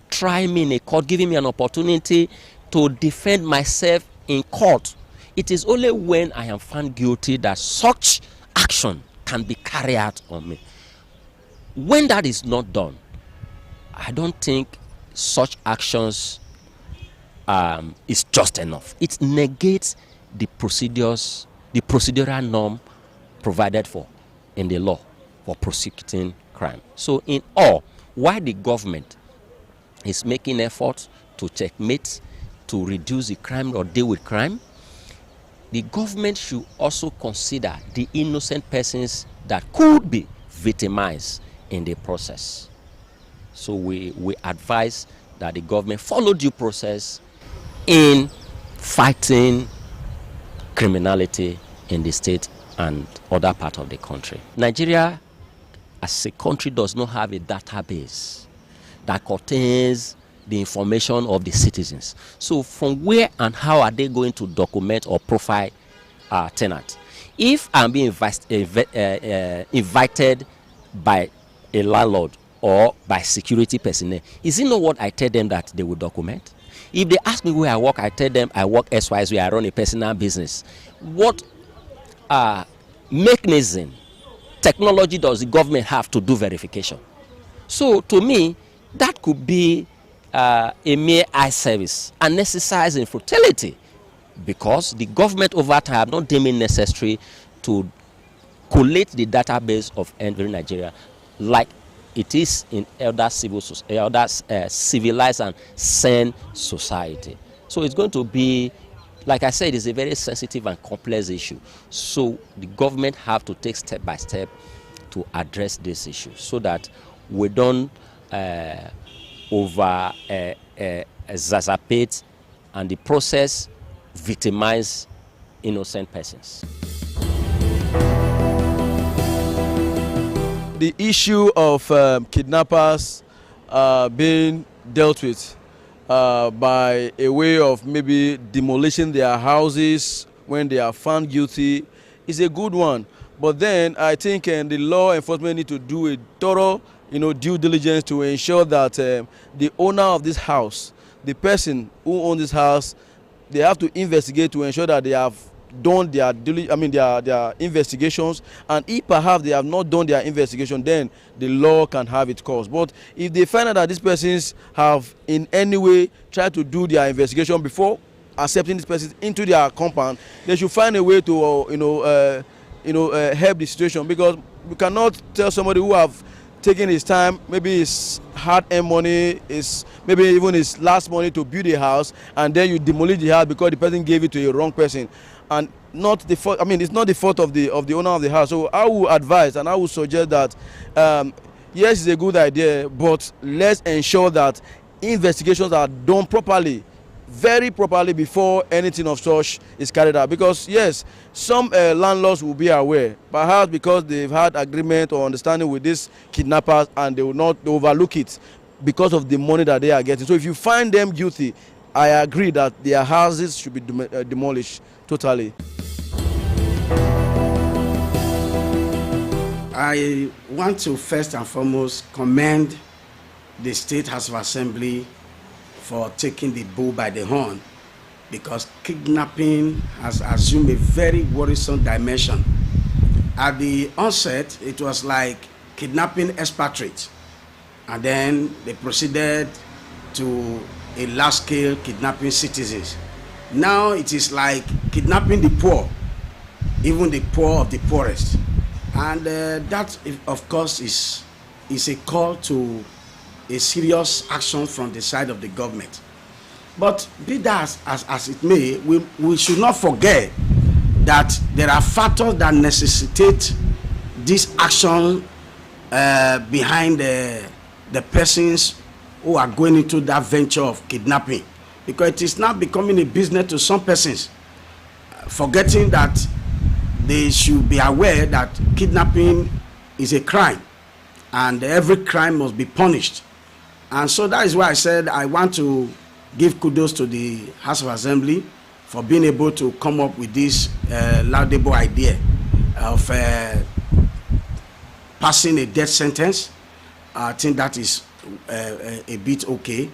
try me in a court, giving me an opportunity to defend myself in court. It is only when I am found guilty that such action can be carried out on me. When that is not done, I don't think such actions is just enough. It negates the procedures, the procedural norm provided for in the law for prosecuting crime. So in all, while the government is making efforts to checkmate, to reduce the crime or deal with crime, the government should also consider the innocent persons that could be victimized in the process. So we advise that the government follow due process in fighting criminality in the state and other parts of the country. Nigeria as a country does not have a database that contains the information of the citizens. So from where and how are they going to document or profile tenants? If I'm being invited by a landlord or by security personnel, is it not what I tell them that they will document? If they ask me where I work, I tell them I work XYZ, I run a personal business. What mechanism, technology does the government have to do verification? So to me, that could be a mere eye service, an exercise in futility, because the government over time have not deemed it necessary to collate the database of every Nigeria like it is in civilized and sane society. So it's going to be, like I said, it's a very sensitive and complex issue. So the government have to take step by step to address this issue so that we don't exacerbate and the process victimize innocent persons. The issue of kidnappers being dealt with by a way of maybe demolishing their houses when they are found guilty is a good one. But then I think the law enforcement need to do a thorough, due diligence to ensure that the owner of this house, the person who owns this house, they have to investigate to ensure that they have done their investigations, and if perhaps they have not done their investigation, then the law can have its course. But if they find out that these persons have in any way tried to do their investigation before accepting these persons into their compound, they should find a way to help the situation, because we cannot tell somebody who have taken his time, maybe his hard-earned money, maybe even his last money to build a house, and then you demolish the house because the person gave it to a wrong person. And not the fault. I mean, it's not the fault of the owner of the house. So I would advise and I would suggest that yes, it's a good idea, but let's ensure that investigations are done properly, very properly, before anything of such is carried out. Because yes, some landlords will be aware, perhaps because they've had agreement or understanding with these kidnappers, and they will overlook it because of the money that they are getting. So if you find them guilty, I agree that their houses should be demolished totally. I want to first and foremost commend the State House of Assembly for taking the bull by the horn, because kidnapping has assumed a very worrisome dimension. At the onset, it was like kidnapping expatriates, and then they proceeded to a large-scale kidnapping citizens. Now it is like kidnapping the poor, even the poor of the poorest. And that, of course, is a call to a serious action from the side of the government. But be that as it may, we should not forget that there are factors that necessitate this action behind the persons who are going into that venture of kidnapping, because it is now becoming a business to some persons, forgetting that they should be aware that kidnapping is a crime and every crime must be punished. And so that is why I said I want to give kudos to the House of Assembly for being able to come up with this laudable idea of passing a death sentence. I think that is a bit okay.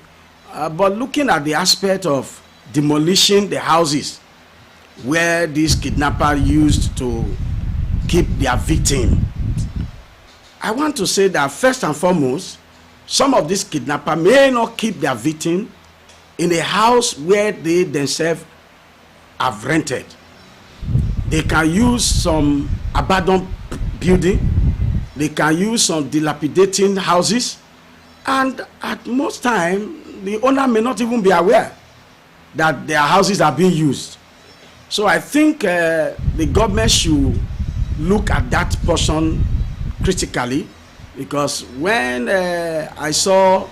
But looking at the aspect of demolishing the houses where these kidnappers used to keep their victim, I want to say that first and foremost, some of these kidnappers may not keep their victim in a house where they themselves have rented. They can use some abandoned building, they can use some dilapidating houses, and at most time the owner may not even be aware that their houses are being used. So I think the government should look at that portion critically, because when I saw,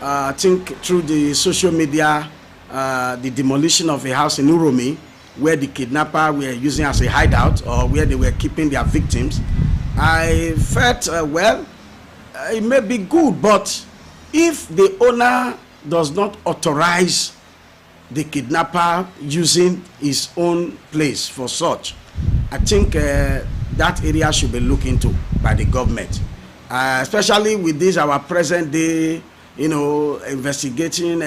I think through the social media, the demolition of a house in Uromi, where the kidnappers were using as a hideout, or where they were keeping their victims, I felt, it may be good, but if the owner does not authorize the kidnapper using his own place for such, I think that area should be looked into by the government, especially with this our present day, investigating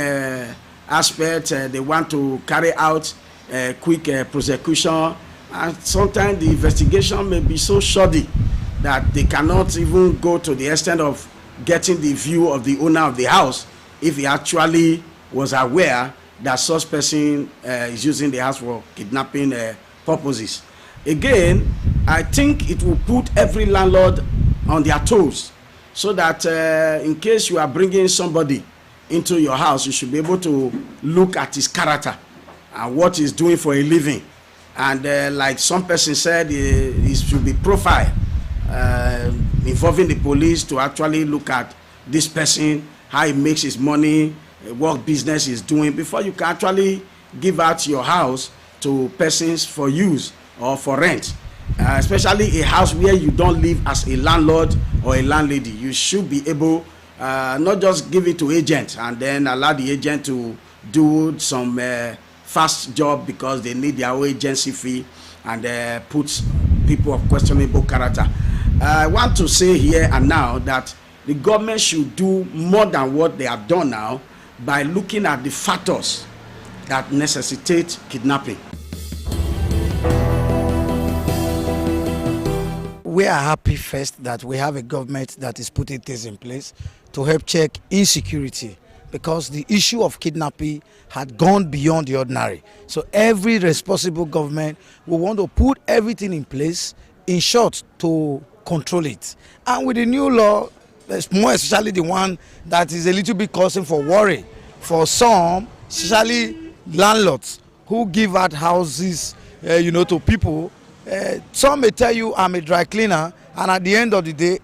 aspect. They want to carry out quick prosecution, and sometimes the investigation may be so shoddy that they cannot even go to the extent of getting the view of the owner of the house if he actually was aware that such person is using the house for kidnapping purposes. Again, I think it will put every landlord on their toes, so that in case you are bringing somebody into your house, you should be able to look at his character and what he's doing for a living. And like some person said, it should be profiled, involving the police to actually look at this person, how he makes his money, what business he's doing, before you can actually give out your house to persons for use or for rent. Especially a house where you don't live as a landlord or a landlady. You should be able not just give it to agent and then allow the agent to do some fast job because they need their own agency fee, and put people of questionable character. I want to say here and now that the government should do more than what they have done now by looking at the factors that necessitate kidnapping. We are happy first that we have a government that is putting things in place to help check insecurity, because the issue of kidnapping had gone beyond the ordinary. So every responsible government will want to put everything in place, in short, to control it. And with the new law, more especially the one that is a little bit causing for worry for some, especially landlords who give out houses, to people. Some may tell you I'm a dry cleaner, and at the end of the day,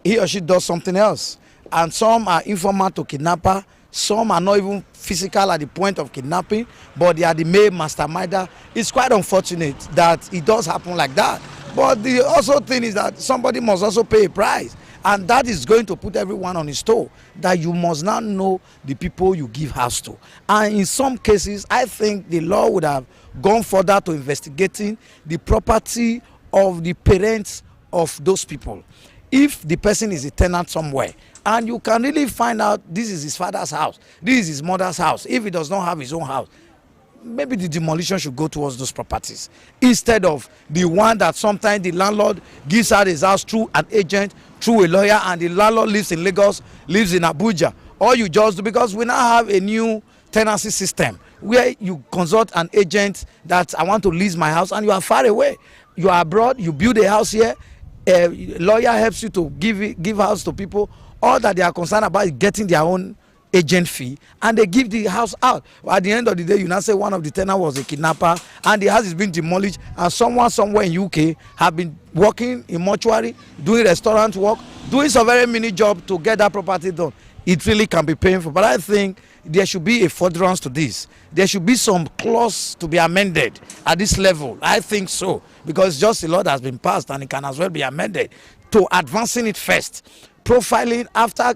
he or she does something else. And some are informal to kidnapper. Some are not even physical at the point of kidnapping, but they are the main masterminder. It's quite unfortunate that it does happen like that. But the also thing is that somebody must also pay a price. And that is going to put everyone on his toe, that you must now know the people you give house to. And in some cases, I think the law would have gone further to investigating the property of the parents of those people. If the person is a tenant somewhere, and you can really find out this is his father's house, this is his mother's house, if he does not have his own house, maybe the demolition should go towards those properties, instead of the one that sometimes the landlord gives out his house through an agent, through a lawyer, and the landlord lives in Lagos, lives in Abuja. Or you just do, because we now have a new tenancy system where you consult an agent that I want to lease my house, and you are far away, you are abroad, you build a house here, a lawyer helps you to give house to people. All that they are concerned about is getting their own agent fee, and they give the house out. At the end of the day, you now say one of the tenants was a kidnapper, and the house is being demolished, and someone somewhere in UK have been working in mortuary, doing restaurant work, doing some very mini job to get that property done. It really can be painful. But I think there should be a furtherance to this. There should be some clause to be amended at this level. I think so, because just a law that has been passed, and it can as well be amended to advancing it first, profiling after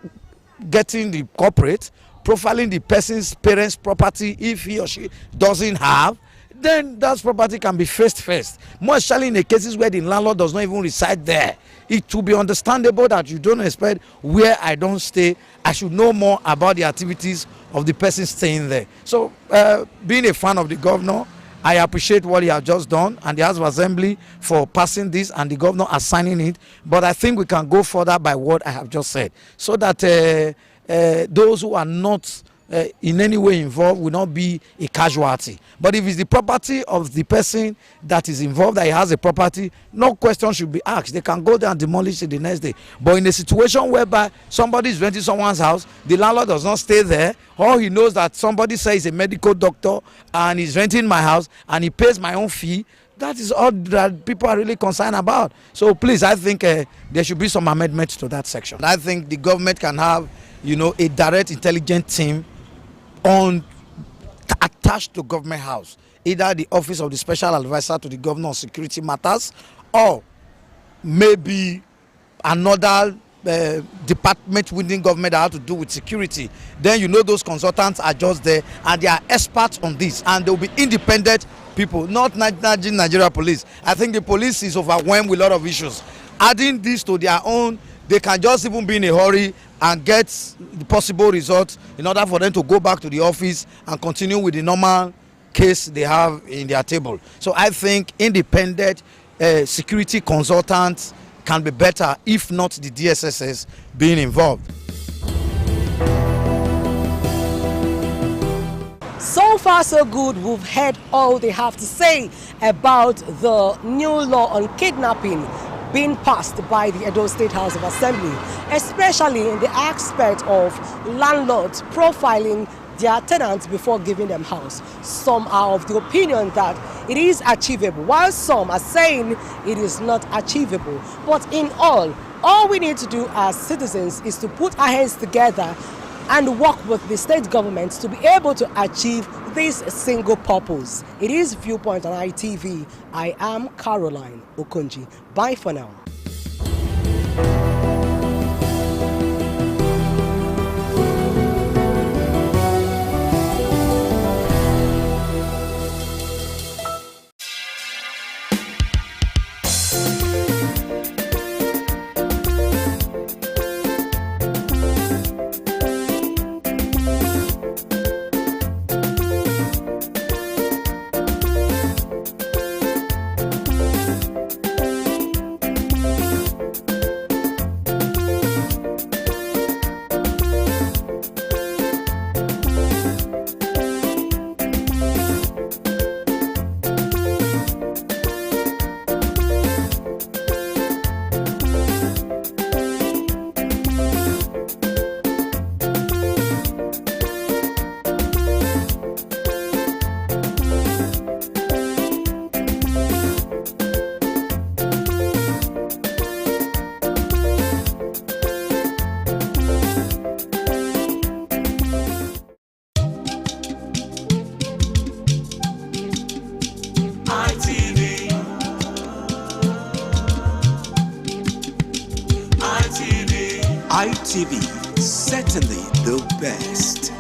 getting the corporate, profiling the person's parents' property. If he or she doesn't have, then that property can be faced first. More especially in the cases where the landlord does not even reside there. It will be understandable that you don't expect where I don't stay, I should know more about the activities of the person staying there. So being a fan of the governor, I appreciate what he has just done, and the House of Assembly for passing this and the governor assigning it. But I think we can go further by what I have just said, so that those who are not in any way involved will not be a casualty. But if it's the property of the person that is involved, that he has a property, no question should be asked. They can go there and demolish it the next day. But in a situation whereby somebody is renting someone's house, the landlord does not stay there, or he knows that somebody says a medical doctor and he's renting my house and he pays my own fee, that is all that people are really concerned about. So please, I think there should be some amendments to that section. I think the government can have, a direct intelligence team attached to government house, either the office of the special advisor to the governor on security matters, or maybe another department within government that have to do with security. Then those consultants are just there, and they are experts on this, and they will be independent people, not Nigeria police. I think the police is overwhelmed with a lot of issues. Adding this to their own, they can just even be in a hurry and get the possible results in order for them to go back to the office and continue with the normal case they have in their table. So I think independent security consultants can be better, if not the DSSS being involved. So far, so good. We've heard all they have to say about the new law on kidnapping being passed by the Edo State House of Assembly, especially in the aspect of landlords profiling their tenants before giving them house. Some are of the opinion that it is achievable, while some are saying it is not achievable. But in all we need to do as citizens is to put our hands together and work with the state governments to be able to achieve this single purpose. It is Viewpoint on ITV. I am Caroline Okonji. Bye for now. ITV, certainly the best.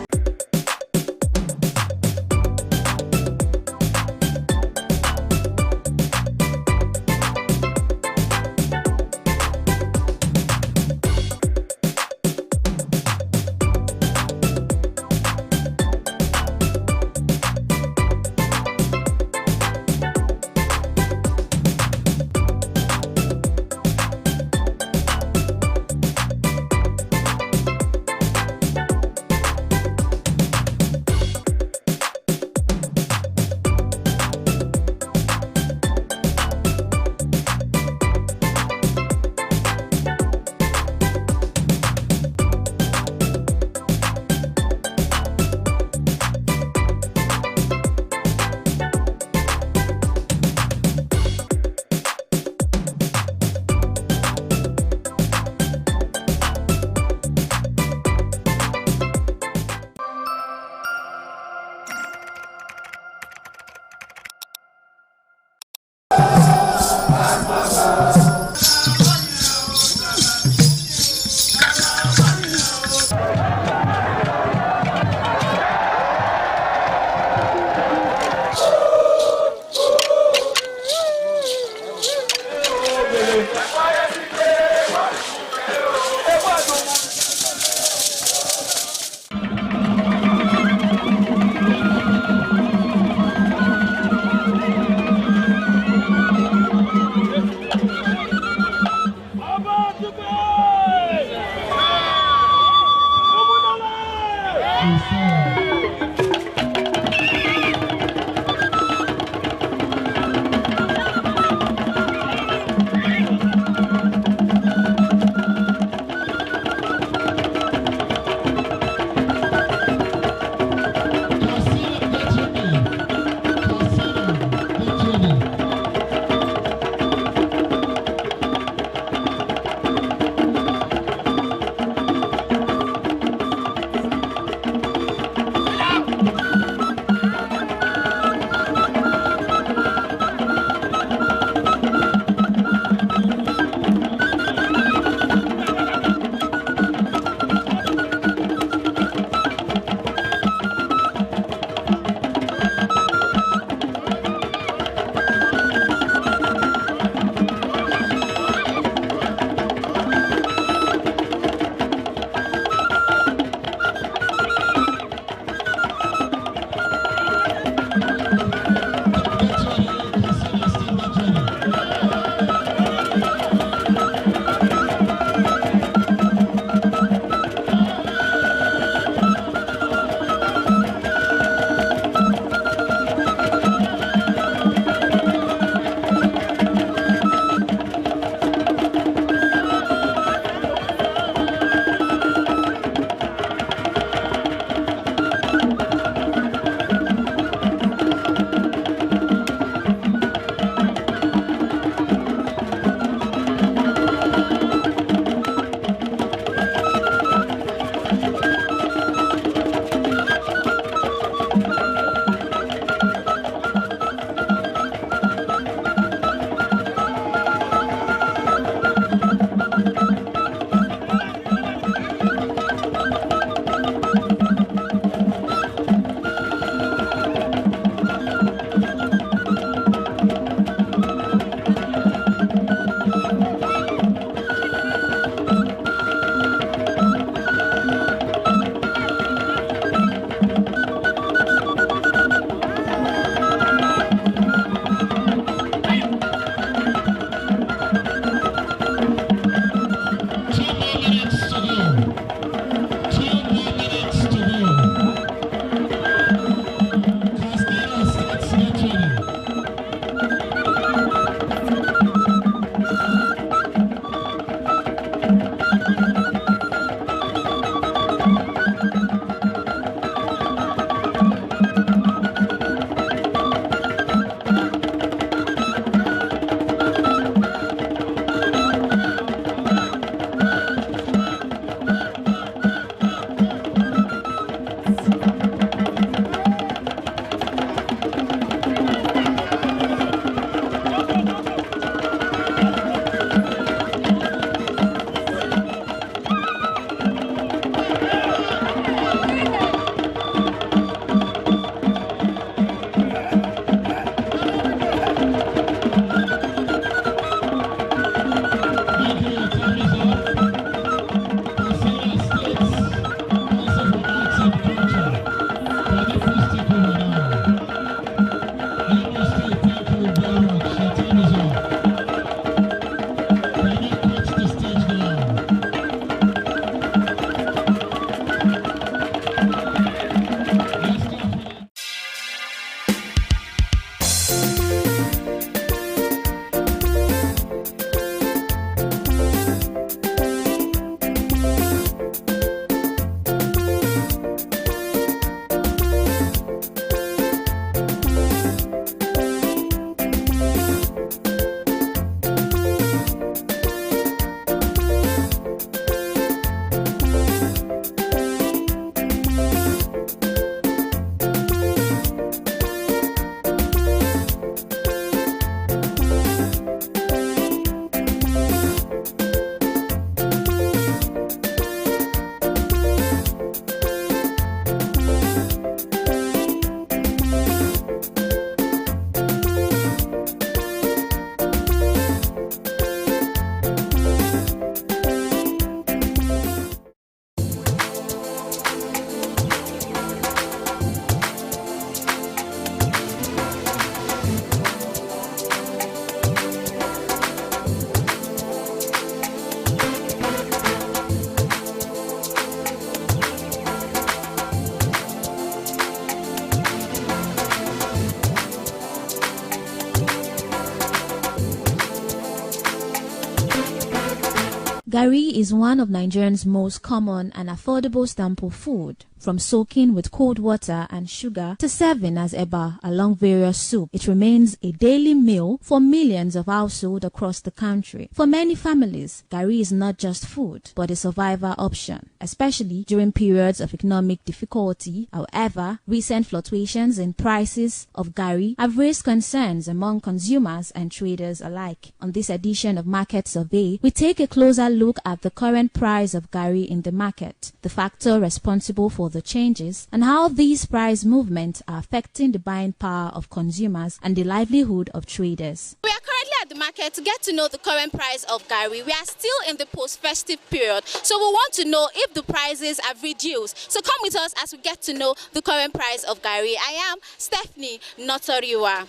Garri is one of Nigerians' most common and affordable staple food. From soaking with cold water and sugar to serving as eba along various soup, it remains a daily meal for millions of households across the country. For many families, garri is not just food, but a survival option, especially during periods of economic difficulty. However, recent fluctuations in prices of garri have raised concerns among consumers and traders alike. On this edition of Market Survey, we take a closer look at the current price of garri in the market, the factor responsible for the changes, and how these price movements are affecting the buying power of consumers and the livelihood of traders. We are currently at the market to get to know the current price of garri. We are still in the post-festive period, so we want to know if the prices have reduced. So come with us as we get to know the current price of garri. I am Stephanie Notoriwa.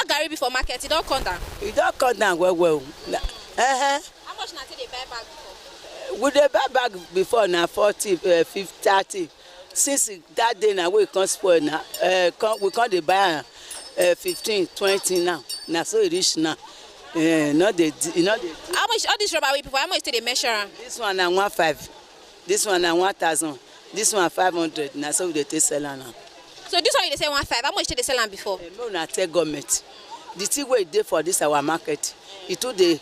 Garri before market, it don't come down. It don't come down well. How much na they buy back before? We dey buy back before na 40, 50, 30. Since that day now we can't spoil now. We can't dey buy 15, 20 now. Now so it reach now. Not the. How much all this rubber weight before? How much they measure? This one na 1,500. This one na 1,000. This one 500. Now so we dey take sell now. So this one you say 1,500. How much did they sell them before? No, na tell government. The thing wey dey for this our market, it too dey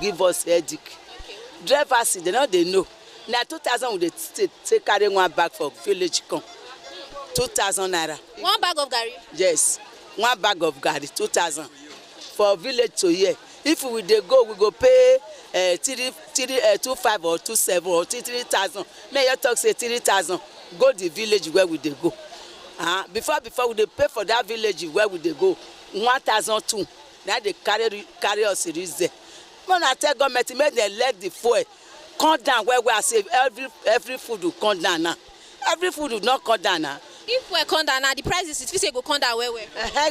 give us headache. Okay. Drivers they no dey know. Na 2,000 we dey take carry one bag for village come. 2,000 naira. One bag of garri? Yes, one bag of garri 2,000 for village to here. If we dey go, we go pay 2,500 or 2,700 or 3,000. May you talk say 3,000. Go the village where we dey go. Before we dey pay for that village where we dey go 1,200. Now they carry us reach there. When I tell government make them let the fuel come down where we are saying every food will come down now. Every food will not come down now. If we come down now, the prices it say go come down where?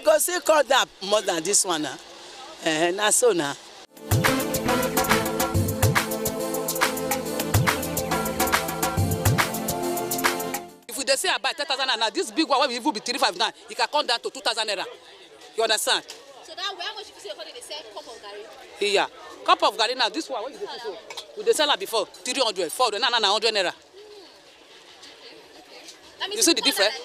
Go see come down more than this one now. Now so now. They say about 10,000 naira. This big one, will even be 3,500 now. It can come down to 2,000 naira. You understand? So that how much you say they sell cup of garri? Yeah, cup of garri now. This one, what you say? We they sell it before 300, 400, now 100 naira. You see the difference?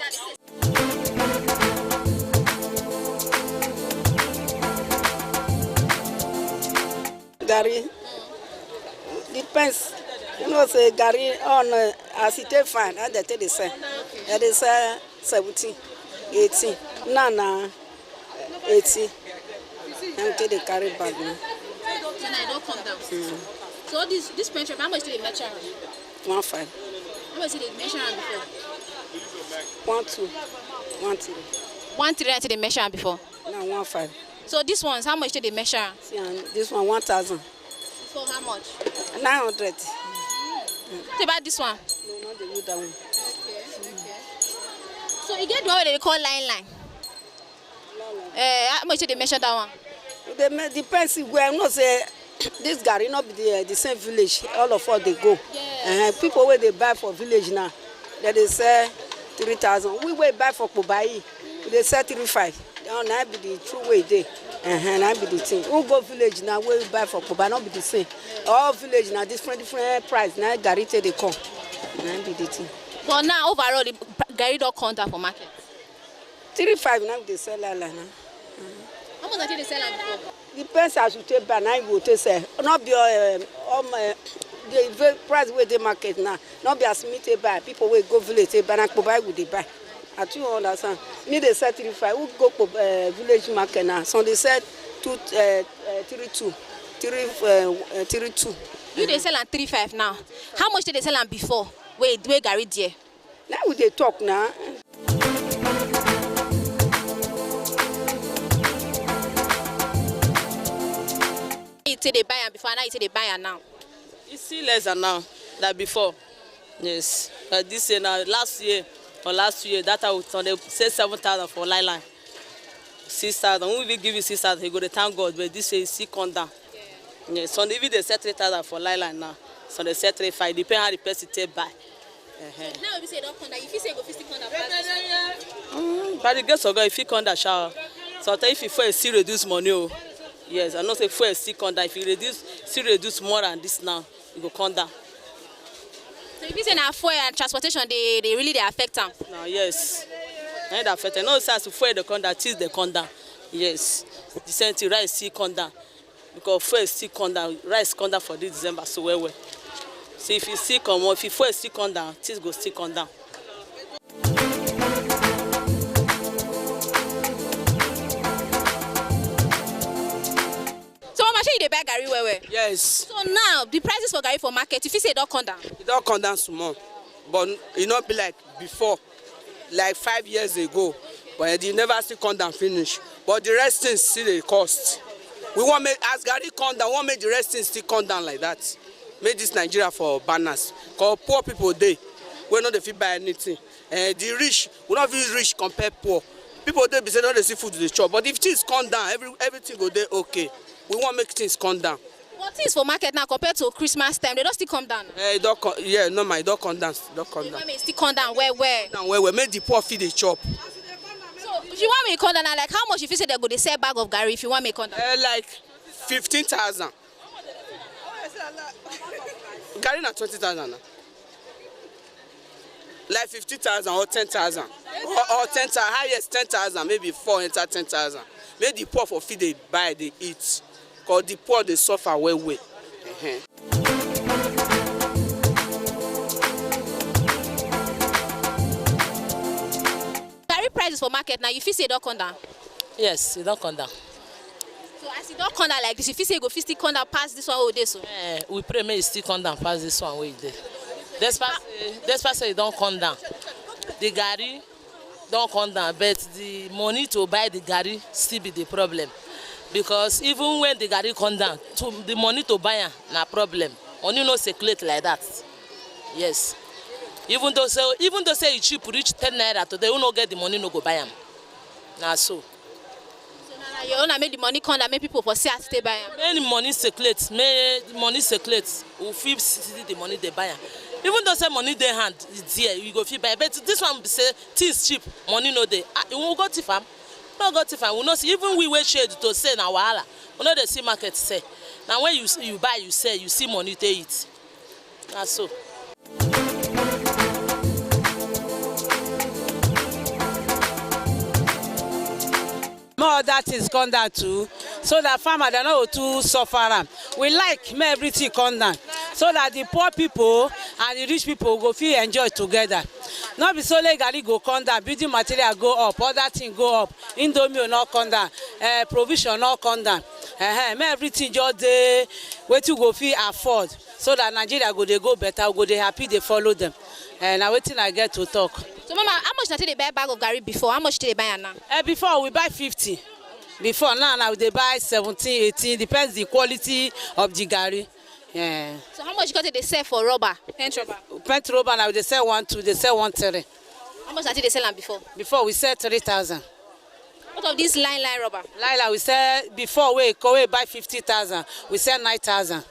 Garri depends. You know, say garri on as it take fine, and they take the same. And they say 70, 80. Nana 80. And take the carry bag. So now it don't come down. So this pension, how much do they measure? 1,500. How much did they measure before? 1,200. 1,300. 1,300 they measure before? No, 1,500. So this ones, how much did they measure? See, and this one 1,000. For how much? 900. What about this one? No, not the wood that one. Okay. So you get the one they call line. How much did they measure that one? They depends where not say this garri not be the same village. All of us they go. Yes. People where they buy for village now, they say 3,000. We will buy for Kobai. They say 3,500. Now be the true way there. Now be the thing. Who go village now? We buy for Kobai. Not be the same. All village now different price. Now garri they come. Now be the thing. But now overall, the garri don't count for market. 3,500 now they sell now. How much did they sell before? Depends as you take by now you take sell. Not be the price where they market now. Not be as me take buy. People will go village take buy. Now buy would they buy. At you understand? Me they sell 3,500. We go to village market now. So they said 32. 32. You they sell at 3,500 now. How much did they sell before? Wait, garri there. Now we they talk now. You say they buy them before, now you say they buy them now. It's still less than now than before. Yes. This year now, last year or last 2 years, that time they say 7,000 for line. 6,000. We will give you 6,000. You go to thank God, but this year is still come down. Yeah. Yes. So even they set 3,000 for line now. So they set 3,500. Depending how the person take buy. Now we say don't come down. If you say go 50 come down, by the grace of God, if you come down, shower. Sometimes if you fuel still reduce money, oh. Yes, I know say fuel still come down. If you still reduce more than this now, it go come down. So if you say now fuel and transportation, they really affect them. No, yes. They affect. No sense fuel they come down, things they come down. Yes. The same thing, rice still come down. Because fuel still come down, rice come down for this December so well. So if you still come, if you fuel still come down, things go still come down. So how much they buy Gary well? Yes. So now the prices for Gary for market, if you say it don't come down. It don't come down small. But it not be like before, like 5 years ago. But it never still come down finish. But the rest things still they cost. We want make as Gary come down, we want make the rest things still come down like that. Make this Nigeria for banners. Because poor people they not the fit buy anything. The rich, we not feel rich compared poor. People they be say no they see food to the chop. But if things come down, everything go there okay. We want make things come down. What things for market now compared to Christmas time? They don't still come down. It don't come down. Don't come down. Still come down where? Down where make the poor feed the chop. So if you want me to come down, like how much if you say they go they sell bag of Gary if you want me to come down? Like 15,000. Gary na 20,000 now. Like 50,000 or 10,000. Or 10,000, highest 10,000, maybe 4 enter 10,000. Make the poor for feed they buy, they eat. Because the poor they suffer well. Gary prices for market now, you feel say it don't come down? Yes, it don't come down. So as it don't come down like this, if you say go still come down past this one all day so? We pray may it still come down past this one way there. Despite say it don't come down. The Gary don't come down, but the money to buy the Gary still be the problem. Because even when the Gary come down, the money to buy am na problem. Only no circulate like that. Yes. Even though say it cheap reach 10 naira today, who no get the money no go buy am. Na so. So now you wanna make the money come down, make people for see stay buy am. Make money circulate, we fit see the money they buy am. Even though say money dey hand is there, you go fit buy. But this one be say things cheap, money no dey. You won't go thief am. No go thief am. We no see even we wait shade to say na wahala. We no dey see market say. Now when you buy, you sell, you see money to eat. Na so. More other things come down too, so that farmer they no too suffer am. We like make everything come down, so that the poor people and the rich people go feel enjoy together. Not be solely Gary go come down, building material go up, other things go up, indomie will not come down, provision not come down. Make everything just dey wetin go fit afford, so that Nigeria go better, go dey happy they follow them. Now wetin I get to talk. So mama, how much did they buy a bag of Gary before? How much did they buy now? Before we buy 50. Before now they buy 17, 18. Depends the quality of the Gary. Yeah. So how much they sell for rubber? Paint rubber? Paint rubber now they sell 1, 2, they sell 1, 3. How much did they sell them before? Before we sell 3,000. What of this line rubber? Line we sell before we buy 50,000. We sell 9,000.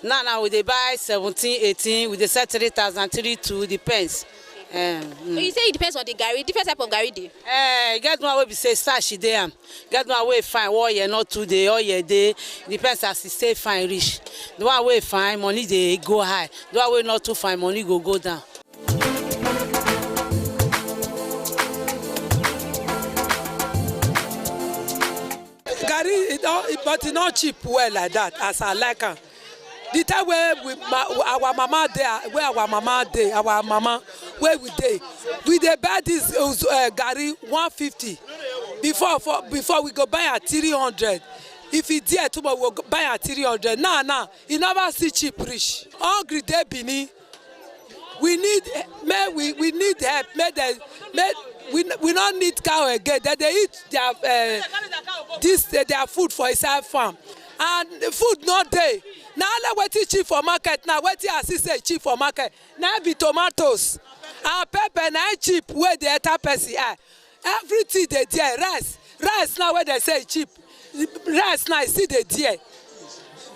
Now we they buy 17, 18. We they sell 3,000, 3, 2. Depends. So you say it depends on the Gary, different type of Gary dey. Get one way we say starch dey am. Get one way fine, 1 year not 2 day, all year day. Depends as it stay fine reach. The one way fine, money dey go high. The one way not too fine, money go down. Gary, but it not cheap well like that as I like am. The time where our mama where we dey buy this Gary 150 before we go buy at 300. If it's there tomorrow we'll buy at 300. Now you never see cheap reach. Hungry dey Benin. We need help. We don't need cow again. That they eat their food for inside farm, and the food not there. Now let wetin cheap for market now. Wetin I see say cheap for market. Now be tomatoes and pepper now cheap where the enter person eye. Everything they there. Rice now where they say cheap. Rice now see the there.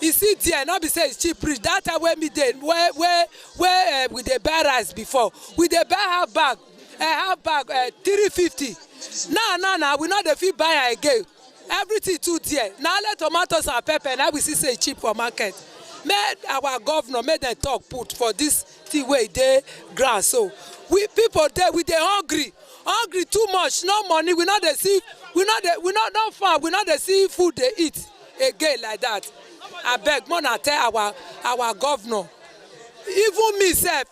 You see there, not be say it's cheap rich. That time where me dey where we dey buy rice before. We dey buy half bag 350. Now we not the fit buy again. everything too dear. Now let tomatoes and pepper, now we see say cheap for market. Made our governor made them talk put for this thing where they grant. So we people there we they hungry too much, no money. We not they see, we not farm, we not they see food they eat again like that. I beg more than tell our governor. Even me self,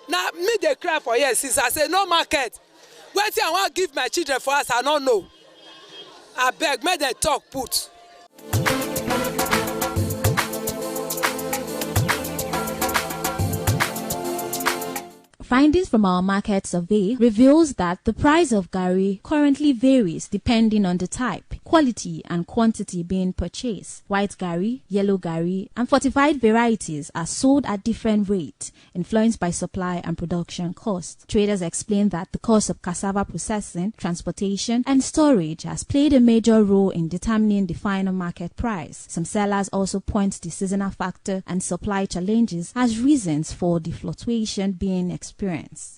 now me they cry for years since I say no market. When I want to give my children for us, I don't know. I beg, make them talk put. Findings from our market survey reveals that the price of Gari currently varies depending on the type, quality and quantity being purchased. White Gari, yellow Gari and fortified varieties are sold at different rates, influenced by supply and production costs. Traders explain that the cost of cassava processing, transportation and storage has played a major role in determining the final market price. Some sellers also point to the seasonal factor and supply challenges as reasons for the fluctuation being experienced.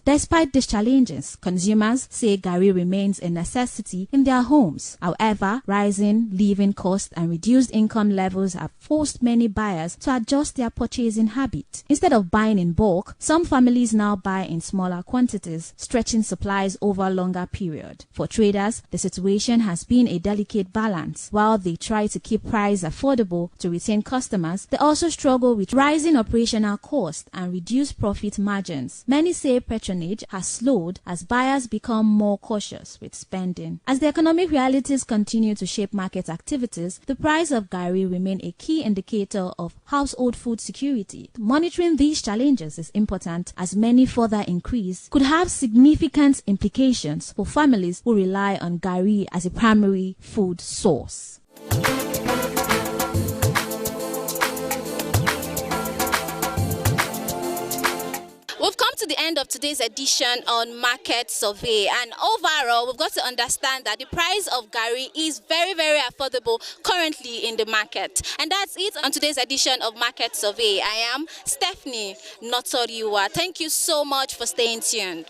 Despite these challenges, consumers say Gari remains a necessity in their homes. However, rising living costs and reduced income levels have forced many buyers to adjust their purchasing habit. Instead of buying in bulk, some families now buy in smaller quantities, stretching supplies over a longer period. For traders, the situation has been a delicate balance. While they try to keep price affordable to retain customers, they also struggle with rising operational costs and reduced profit margins. Many say patronage has slowed as buyers become more cautious with spending. As the economic realities continue to shape market activities, the price of Gari remain a key indicator of household food security. Monitoring these challenges is important as many further increase could have significant implications for families who rely on Gari as a primary food source. We've come to the end of today's edition on Market Survey, and overall we've got to understand that the price of Gari is very, very affordable currently in the market. And that's it on today's edition of Market Survey. I am Stephanie Notoriwa. Thank you so much for staying tuned.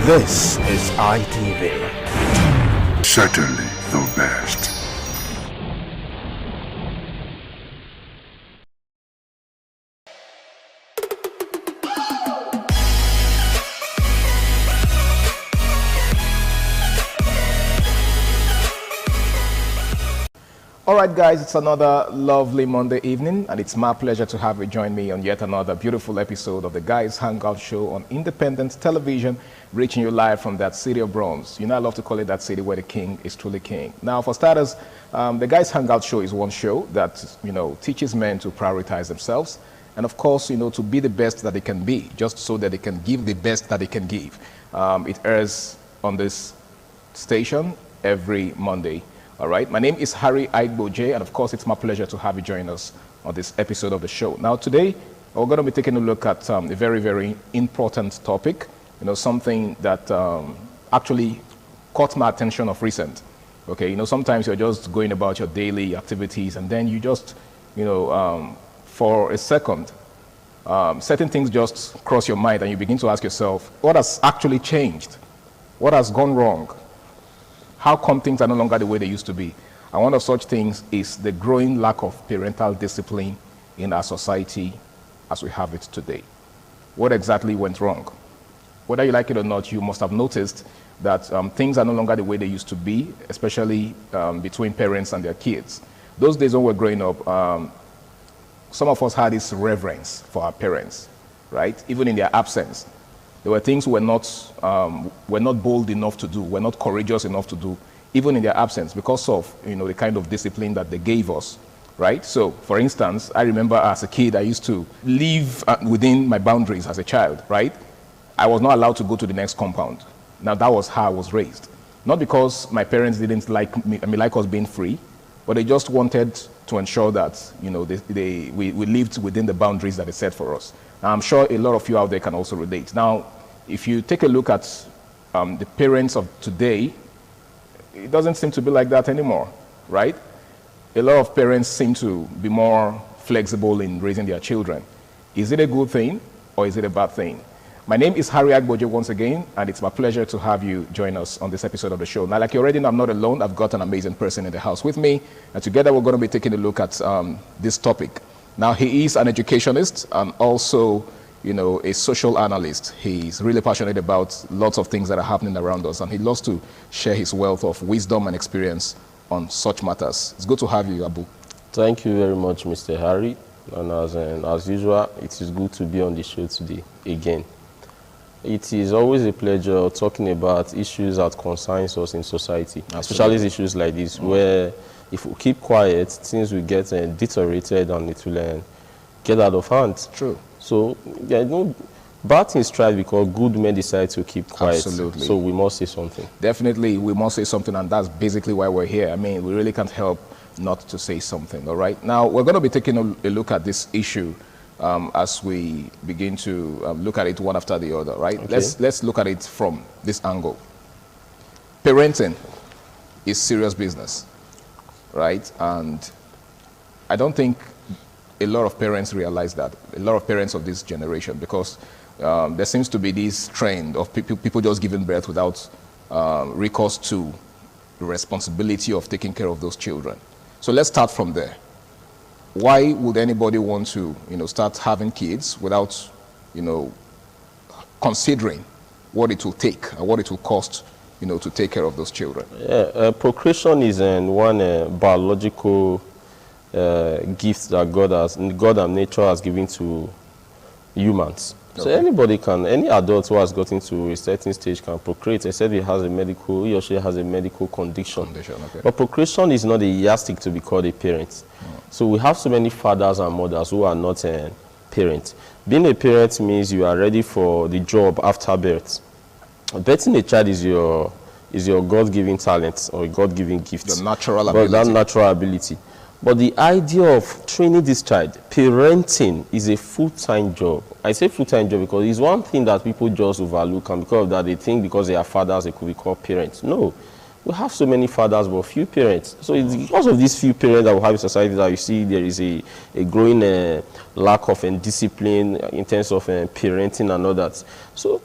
This is ITV. Certainly the best. All right, guys, it's another lovely Monday evening, and it's my pleasure to have you join me on yet another beautiful episode of the Guys Hangout Show on independent television, reaching you live from that city of bronze. You know, I love to call it that city where the king is truly king. Now, for starters, the Guys Hangout Show is one show that, teaches men to prioritize themselves and, of course, to be the best that they can be, just so that they can give the best that they can give. It airs on this station every Monday. All right, my name is Harry Aigboje, and of course, it's my pleasure to have you join us on this episode of the show. Now, today, we're going to be taking a look at a very, very important topic, something that actually caught my attention of recent. Okay, sometimes you're just going about your daily activities, and then you just, for a second, certain things just cross your mind, and you begin to ask yourself, what has actually changed? What has gone wrong? How come things are no longer the way they used to be? And one of such things is the growing lack of parental discipline in our society as we have it today. What exactly went wrong? Whether you like it or not, you must have noticed that things are no longer the way they used to be, especially between parents and their kids. Those days when we were growing up, some of us had this reverence for our parents, right? Even in their absence. There were things we're not bold enough to do, we're not courageous enough to do, even in their absence, because of the kind of discipline that they gave us, right? So, for instance, I remember as a kid, I used to live within my boundaries as a child, right? I was not allowed to go to the next compound. Now, that was how I was raised. Not because my parents didn't like me, like us being free, but they just wanted to ensure that we lived within the boundaries that they set for us. Now, I'm sure a lot of you out there can also relate. Now, if you take a look at the parents of today, it doesn't seem to be like that anymore, right? A lot of parents seem to be more flexible in raising their children. Is it a good thing or is it a bad thing? My name is Harry Aigboje once again, and it's my pleasure to have you join us on this episode of the show. Now, like you already know, I'm not alone. I've got an amazing person in the house with me, and together we're going to be taking a look at this topic. Now, he is an educationist and also a social analyst. He's really passionate about lots of things that are happening around us, and he loves to share his wealth of wisdom and experience on such matters. It's good to have you, Abu. Thank you very much, Mr. Harry. And as usual, it is good to be on the show today again. It is always a pleasure talking about issues that concerns us in society, especially issues like this, where if we keep quiet, things will get deteriorated and it will get out of hand. True. So, bad things thrive because good men decide to keep quiet. Absolutely. So we must say something. Definitely, we must say something, and that's basically why we're here. I mean, we really can't help not to say something, all right? Now, we're going to be taking a look at this issue as we begin to look at it one after the other, right? Okay. Let's look at it from this angle. Parenting is serious business, right? And I don't think a lot of parents realize that, a lot of parents of this generation, because there seems to be this trend of people just giving birth without recourse to the responsibility of taking care of those children. So let's start from there. Why would anybody want to, start having kids without, considering what it will take and what it will cost, to take care of those children? Yeah, procreation is one biological gift that God and nature has given to humans. Okay. So anybody can, any adult who has gotten to a certain stage can procreate, except he or she has a medical condition. Okay. But procreation is not a yardstick to be called a parent. So we have so many fathers and mothers who are not parents. Being a parent means you are ready for the job after birth. Birthing a child is your God-given talent or a God-given gift. The natural ability. That natural ability. But the idea of training this child, parenting, is a full-time job. I say full-time job because it's one thing that people just overlook, and because of that they think because they are fathers they could be called parents. No. We have so many fathers but few parents. So it's because of these few parents that we have in society that you see there is a growing lack of discipline in terms of parenting and all that. So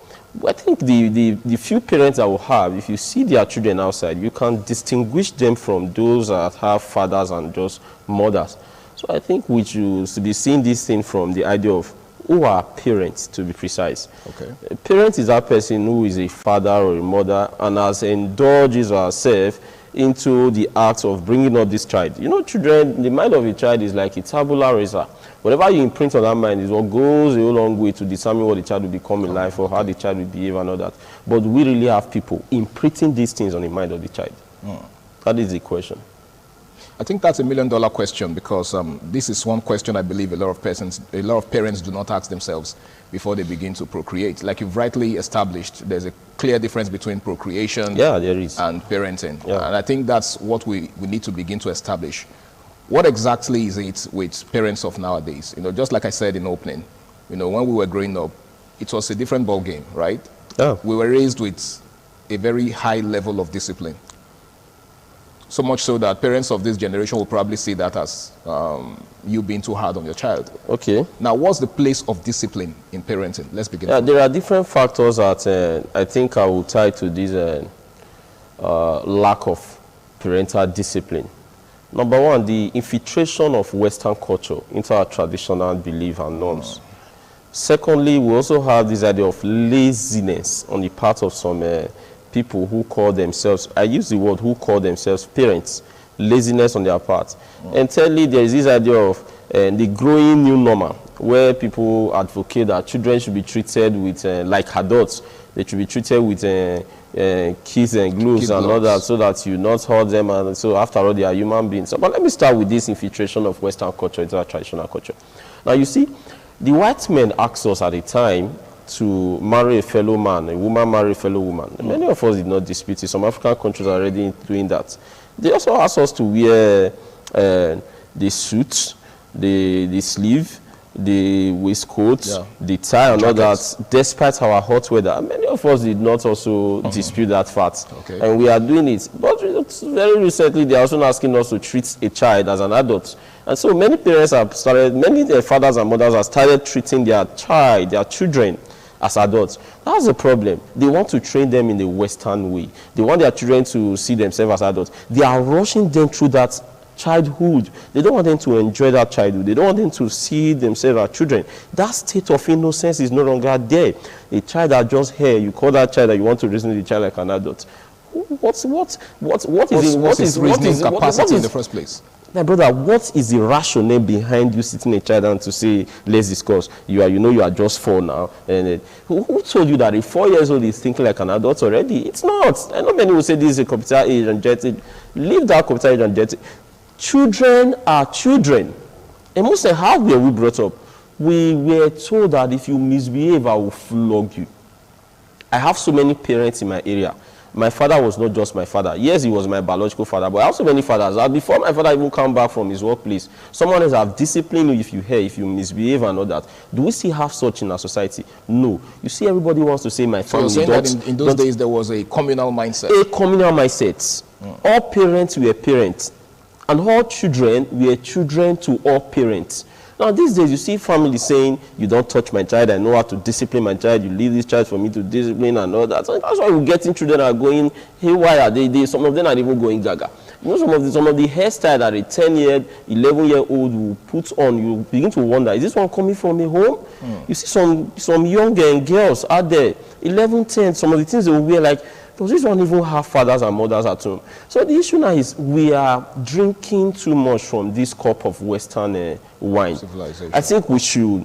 I think the few parents that will have, if you see their children outside, you can distinguish them from those that have fathers and just mothers. So I think we should be seeing this thing from the idea of who are parents, to be precise. Okay. A parent is that person who is a father or a mother and has indulged herself into the act of bringing up this child. You know, children, the mind of a child is like a tabula rasa. Whatever you imprint on that mind is what goes a long way to determine what the child will become in life or how the child will behave and all that. But we really have people imprinting these things on the mind of the child. That is the question. I think that's $1 million question, because this is one question I believe a lot of parents do not ask themselves before they begin to procreate. Like you've rightly established, there's a clear difference between procreation there is. and parenting. And I think that's what we need to begin to establish. What exactly is it with parents of nowadays? You know, just like I said in opening, you know, when we were growing up, it was a different ball game, right? Yeah. We were raised with a very high level of discipline. So much so that parents of this generation will probably see that as you being too hard on your child. Okay. Now, what's the place of discipline in parenting? Let's begin. Yeah, there are different factors that I think I will tie to this lack of parental discipline. Number one, the infiltration of Western culture into our traditional belief and norms. Secondly, we also have this idea of laziness on the part of some people who call themselves, I use the word who call themselves parents, laziness on their part. And thirdly, there is this idea of the growing new normal, where people advocate that children should be treated with, like adults, they should be treated with kids and gloves and all that, so that you not hurt them, and so after all they are human beings. So, but let me start with this infiltration of Western culture into our traditional culture. Now you see, the white men asked us at the time to marry a fellow man, a woman marry a fellow woman. Many of us did not dispute it. Some African countries are already doing that. They also asked us to wear the suit, the sleeve, the waistcoat, the tie and all that, despite our hot weather. Many of us did not also dispute that fact. And we are doing it. But very recently, they are also asking us to treat a child as an adult. And so many parents have started, many fathers and mothers have started treating their child, their children, as adults. That's the problem. They want to train them in the Western way. They want their children to see themselves as adults. They are rushing them through that childhood. They don't want them to enjoy that childhood. They don't want them to see themselves as children. That state of innocence is no longer there. A child that just here, you call that child that you want to reason with the child like an adult. What's his reasoning capacity in the first place? My brother, what is the rationale behind you sitting a child down to say, let's discuss? You are just 4 now. And who told you that a 4 years old is thinking like an adult already? It's not. I know many will say this is a computer age and jet age. Leave that computer age and jet age. Children are children. And most of how were we brought up? We were told that if you misbehave, I will flog you. I have so many parents in my area. My father was not just my father. Yes, he was my biological father, but I have so many fathers. Before my father even come back from his workplace, someone else have disciplined you if you misbehave and all that. Do we still have such in our society? No. You see, everybody wants to say my family. So you're saying that in those days there was a communal mindset? A communal mindset. All parents were parents, and all children were children to all parents. Now, these days, you see families saying, you don't touch my child, I know how to discipline my child, you leave this child for me to discipline and all that. So that's why we're getting children that are going haywire. Some of them are even going gaga. You know, some of the hairstyle that a 10-year, 11-year-old will put on, you begin to wonder, is this one coming from a home? You see some young girls out there, 11, 10, some of the things they will wear, like, does this one even have fathers and mothers at home? So the issue now is we are drinking too much from this cup of Western wine. I think we should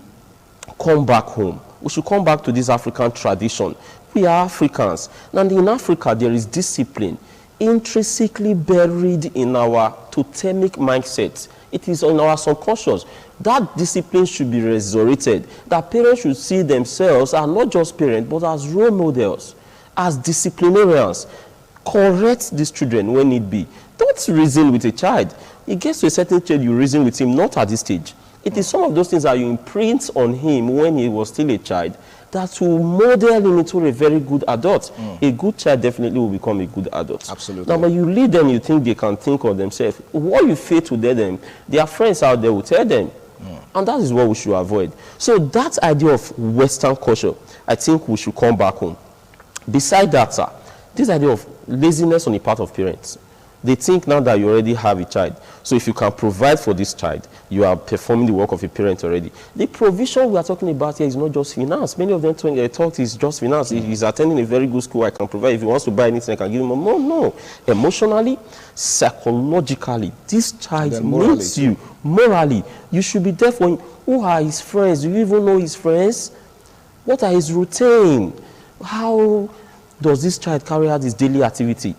come back home. We should come back to this African tradition. We are Africans. And in Africa, there is discipline intrinsically buried in our totemic mindset. It is in our subconscious. That discipline should be resurrected. That parents should see themselves as not just parents, but as role models, as disciplinarians. Correct these children when need be. Don't reason with a child. It gets to a certain stage, you reason with him, not at this stage. It is some of those things that you imprint on him when he was still a child that will model him into a very good adult. A good child definitely will become a good adult. Absolutely. Now, when you lead them, you think they can think of themselves. What you fail to tell them, their friends out there will tell them. And that is what we should avoid. So that idea of Western culture, I think we should come back home. Beside that, sir, this idea of laziness on the part of parents. They think now that you already have a child. So if you can provide for this child, you are performing the work of a parent already. The provision we are talking about here is not just finance. Many of them thought it's just finance. If he's attending a very good school, I can provide. If he wants to buy anything, I can give him more. No. Emotionally, psychologically, this child needs you. Morally, you should be there for him. Who are his friends? Do you even know his friends? What are his routine? How does this child carry out his daily activity?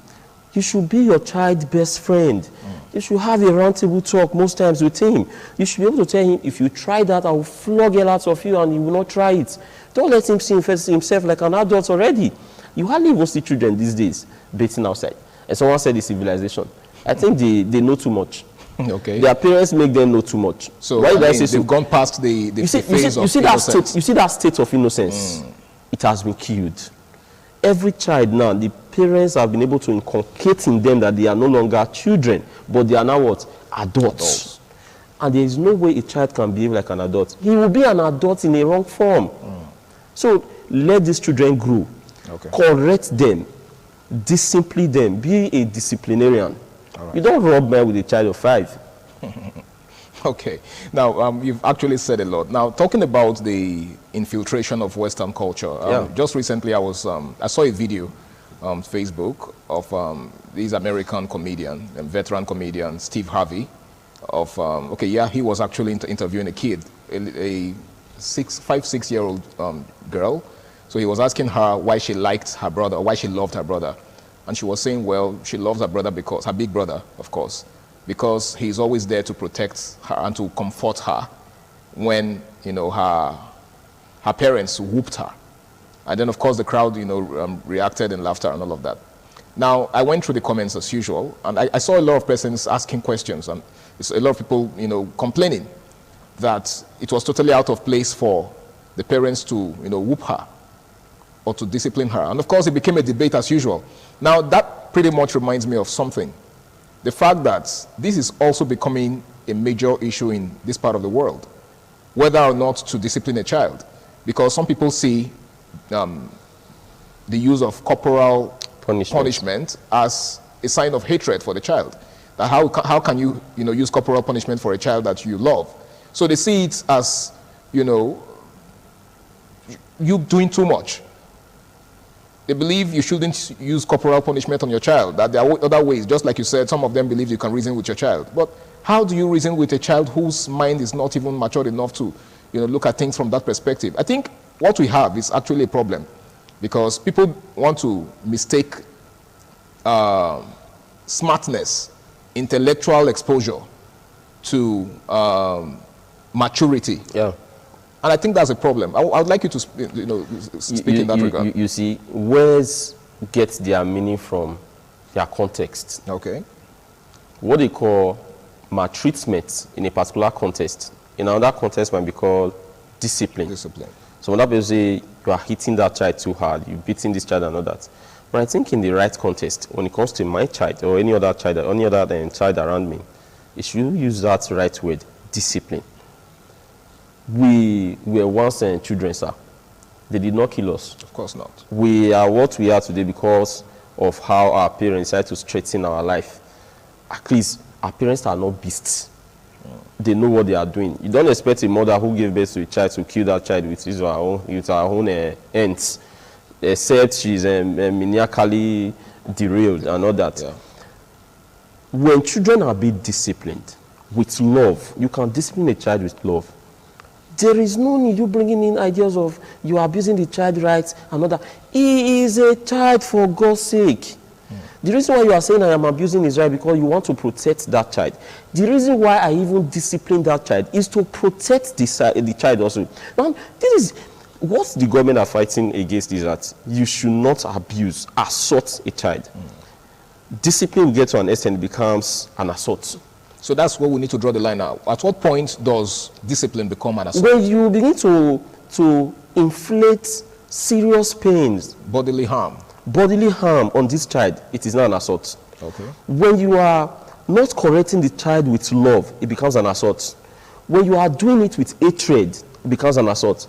You should be your child's best friend. You should have a roundtable talk most times with him. You should be able to tell him, if you try that, I will flog hell out of you and he will not try it. Don't let him see himself like an adult already. You hardly even see children these days bathing outside. And someone said it's civilization. I think they know too much. Okay. Their parents make them know too much. So why they've gone past the phase of innocence. You see that state of innocence? It has been killed. Every child now, the parents have been able to inculcate in them that they are no longer children, but they are now what? Adults. And there is no way a child can behave like an adult. He will be an adult in a wrong form. So let these children grow. Okay. Correct them. Discipline them. Be a disciplinarian. Right. You don't rub men with a child of 5. Okay. Now, you've actually said a lot. Now, talking about the infiltration of Western culture, just recently I saw a video on Facebook of this American comedian, a veteran comedian, Steve Harvey, he was actually interviewing a kid, a 5-6-year-old girl. So he was asking her why she liked her brother, or why she loved her brother. And she was saying, well, she loves her brother because, her big brother, of course, because he's always there to protect her and to comfort her when, her parents whooped her. And then, of course, the crowd, reacted in laughter and all of that. Now, I went through the comments as usual, and I saw a lot of persons asking questions, and a lot of people, complaining that it was totally out of place for the parents to, whoop her or to discipline her. And, of course, it became a debate as usual. Now, that pretty much reminds me of something. The fact that this is also becoming a major issue in this part of the world, whether or not to discipline a child. Because some people see the use of corporal punishment as a sign of hatred for the child. That how can you, use corporal punishment for a child that you love? So they see it as, you doing too much. They believe you shouldn't use corporal punishment on your child, that there are other ways. Just like you said, some of them believe you can reason with your child. But how do you reason with a child whose mind is not even matured enough to, look at things from that perspective? I think what we have is actually a problem, because people want to mistake smartness, intellectual exposure to maturity. Yeah. And I think that's a problem. I would like you to speak in that regard. You see, words get their meaning from their context. Okay. What they call maltreatment in a particular context, in another context might be called discipline. Discipline. So when that people say you are hitting that child too hard, you're beating this child and all that. But I think in the right context, when it comes to my child or any other child, or any other child around me, it should use that right word, discipline. We were once children, sir. They did not kill us. Of course not. We are what we are today because of how our parents decided to straighten our life. At least our parents are not beasts. They know what they are doing. You don't expect a mother who gave birth to a child to kill that child with her own ends, except she's maniacally derailed and all that. Yeah. When children are being disciplined with love, you can discipline a child with love. There is no need you bringing in ideas of you are abusing the child rights and all that. He is a child, for God's sake. The reason why you are saying I am abusing his right because you want to protect that child. The reason why I even discipline that child is to protect the child also. Now, this is what the government are fighting against, is that you should not abuse, assault a child. Discipline gets to an extent, becomes an assault. So that's where we need to draw the line now. At what point does discipline become an assault? When you begin to inflict serious pains, bodily harm on this child, it is not an assault. Okay. When you are not correcting the child with love, it becomes an assault. When you are doing it with hatred, it becomes an assault.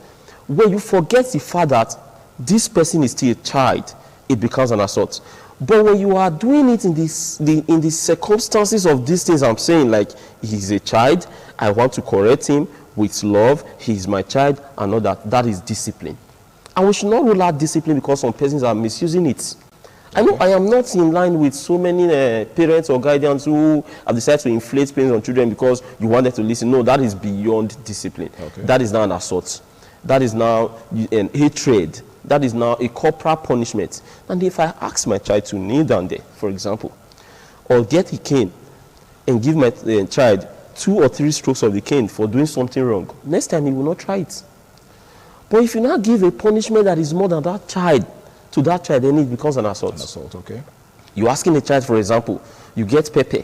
When you forget the fact that this person is still a child, it becomes an assault. But when you are doing it in the circumstances of these things I'm saying, like he's a child, I want to correct him with love, he's my child, and all that, that is discipline. And we should not rule out discipline because some persons are misusing it. I know I am not in line with so many parents or guardians who have decided to inflate pains on children because you want them to listen. No, that is beyond discipline. Okay. That is now an assault. That is now an hatred. That is now a corporal punishment. And if I ask my child to kneel down there, for example, or get a cane and give my child 2 or 3 strokes of the cane for doing something wrong, next time he will not try it. But if you now give a punishment that is more than that child, to that child, then it becomes an assault. An assault, okay. You're asking a child, for example, you get pepper,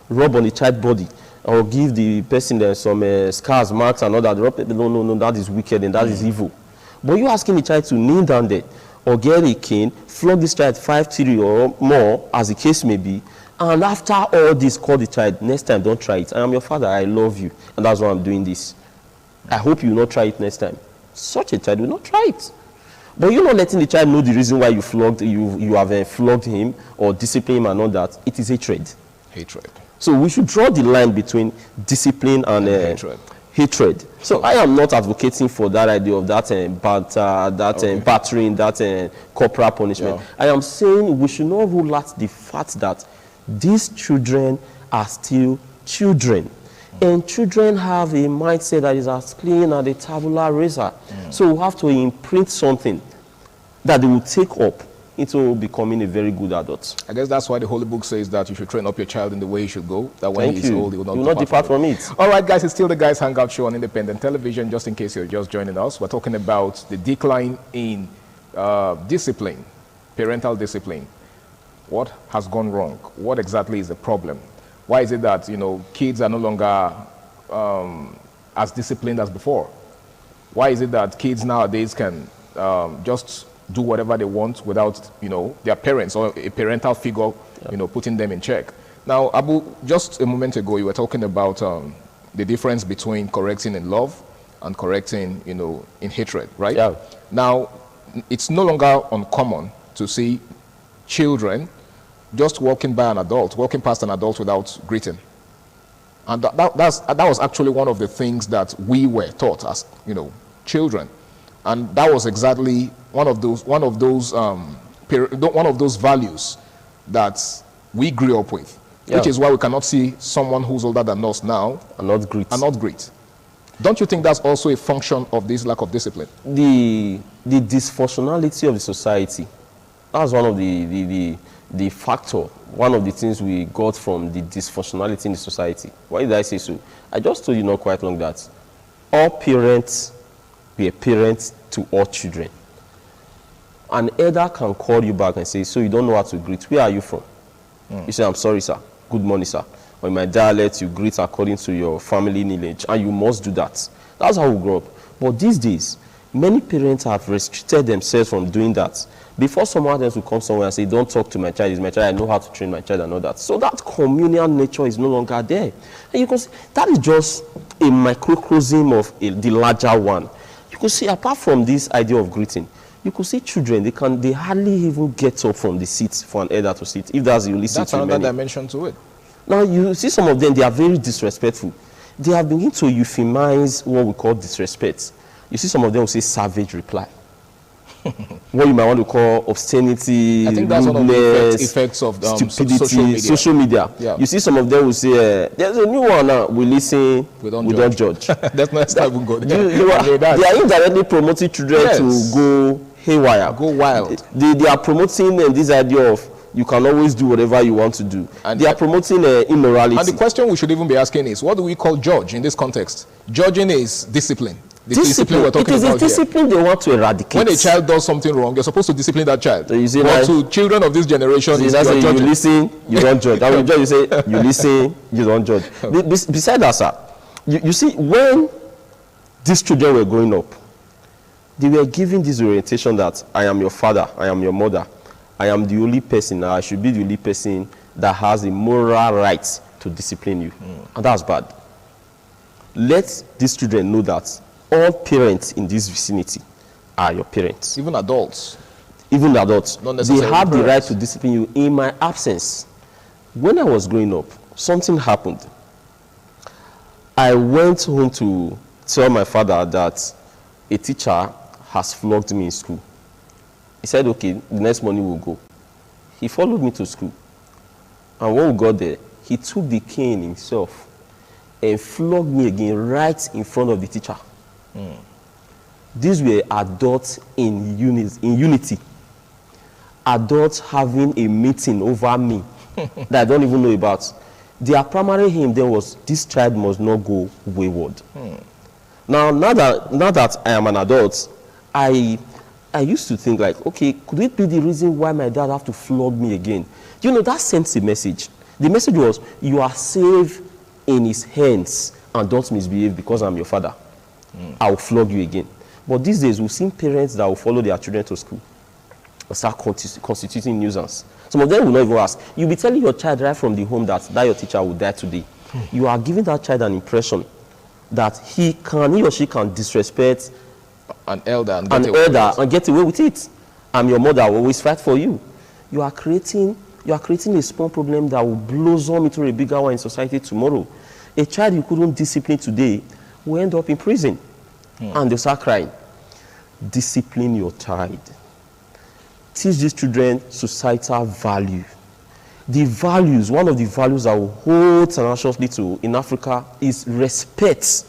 rub on the child's body, or give the person some scars, marks, and all that. Rub pepper. No, that is wicked and that is evil. But you're asking the child to kneel down there, or get a cane, flog this child 5 times or more, as the case may be, and after all this, call the child, next time, don't try it. I am your father, I love you, and that's why I'm doing this. I hope you will not try it next time. Such a child will not try it. But you're not letting the child know the reason why you have flogged him or disciplined him and all that. It is hatred. Hatred. So we should draw the line between discipline and hatred. So I am not advocating for that idea of that battering, that corporal punishment. Yeah. I am saying we should not rule out the fact that these children are still children. And children have a mindset that is as clean as a tabula rasa. So we have to imprint something that they will take up into becoming a very good adult. I guess that's why the Holy Book says that you should train up your child in the way he should go, that when he is old, he will not depart from it. All right, guys, it's still the Guys Hangout Show on Independent Television. Just in case you're just joining us, we're talking about the decline in discipline, parental discipline. What has gone wrong? What exactly is the problem? Why is it that, kids are no longer as disciplined as before? Why is it that kids nowadays can just do whatever they want without, their parents or a parental figure, putting them in check? Now, Abu, just a moment ago, you were talking about the difference between correcting in love and correcting, in hatred, right? Yeah. Now, it's no longer uncommon to see children just walking past an adult without greeting. And that was actually one of the things that we were taught as, children. And that was exactly one of those values that we grew up with, which is why we cannot see someone who's older than us now and not greet. Don't you think that's also a function of this lack of discipline? The dysfunctionality of the society, that's one of the factor, one of the things we got from the dysfunctionality in the society. Why did I say so? I just told you not quite long that all parents were parents to all children. An elder can call you back and say, so you don't know how to greet. Where are you from? You say, I'm sorry, sir. Good morning, sir. Or in my dialect, you greet according to your family lineage, and you must do that. That's how we grow up. But these days, many parents have restricted themselves from doing that. Before someone else will come somewhere and say, don't talk to my child, it's my child, I know how to train my child and all that. So that communal nature is no longer there. And you can see, that is just a microcosm of the larger one. You can see, apart from this idea of greeting, you could see children, they hardly even get up from the seat for an elder to sit, if that's the only seat. That's another dimension to it. Now, you see some of them, they are very disrespectful. They have begun to euphemize what we call disrespect. You see some of them will say savage reply. What you might want to call obscenity, I think that's one of the effects of stupidity, social media. Yeah. You see some of them will say, there's a new one now, we listen, we don't judge. That's not even good. They are indirectly promoting children to go haywire. Go wild. They are promoting this idea of you can always do whatever you want to do. And they are promoting immorality. And the question we should even be asking is, what do we call judge in this context? Judging is discipline. Discipline we're talking about. It is a discipline they want to eradicate. When a child does something wrong, you're supposed to discipline that child. So you say, but to children of this generation, you listen, you don't judge. And when you say, you listen, you don't judge. Besides that, sir, you see, when these children were growing up, they were given this orientation that I am your father, I am your mother, I am the only person, I should be the only person that has a moral right to discipline you. And that's bad. let these children know that all parents in this vicinity are your parents. Even adults. Even adults. Not They necessarily have the right parents. to discipline you in my absence. When I was growing up, something happened. I went home to tell my father that a teacher has flogged me in school. He said, okay, the next morning we'll go. He followed me to school. And when we got there, he took the cane himself and flogged me again right in front of the teacher. These were adults in unity. Adults having a meeting over me that I don't even know about. Their primary aim then was, this child must not go wayward. Now that I am an adult, I used to think like, okay, could it be the reason why my dad have to flog me again? You know, that sends a message. The message was, you are safe in his hands and don't misbehave because I'm your father. I will flog you again. But these days, we've seen parents that will follow their children to school and start constituting nuisance. Some of them will not even ask. You'll be telling your child right from the home that your teacher will die today. You are giving that child an impression that he or she can disrespect an elder and get away with it. I'm your mother, I will always fight for you. You are creating a small problem that will blossom into a bigger one in society tomorrow. A child you couldn't discipline today will end up in prison. And they'll start crying. Discipline your child. Teach these children societal value. The values, one of the values that will hold tenaciously to in Africa is respect.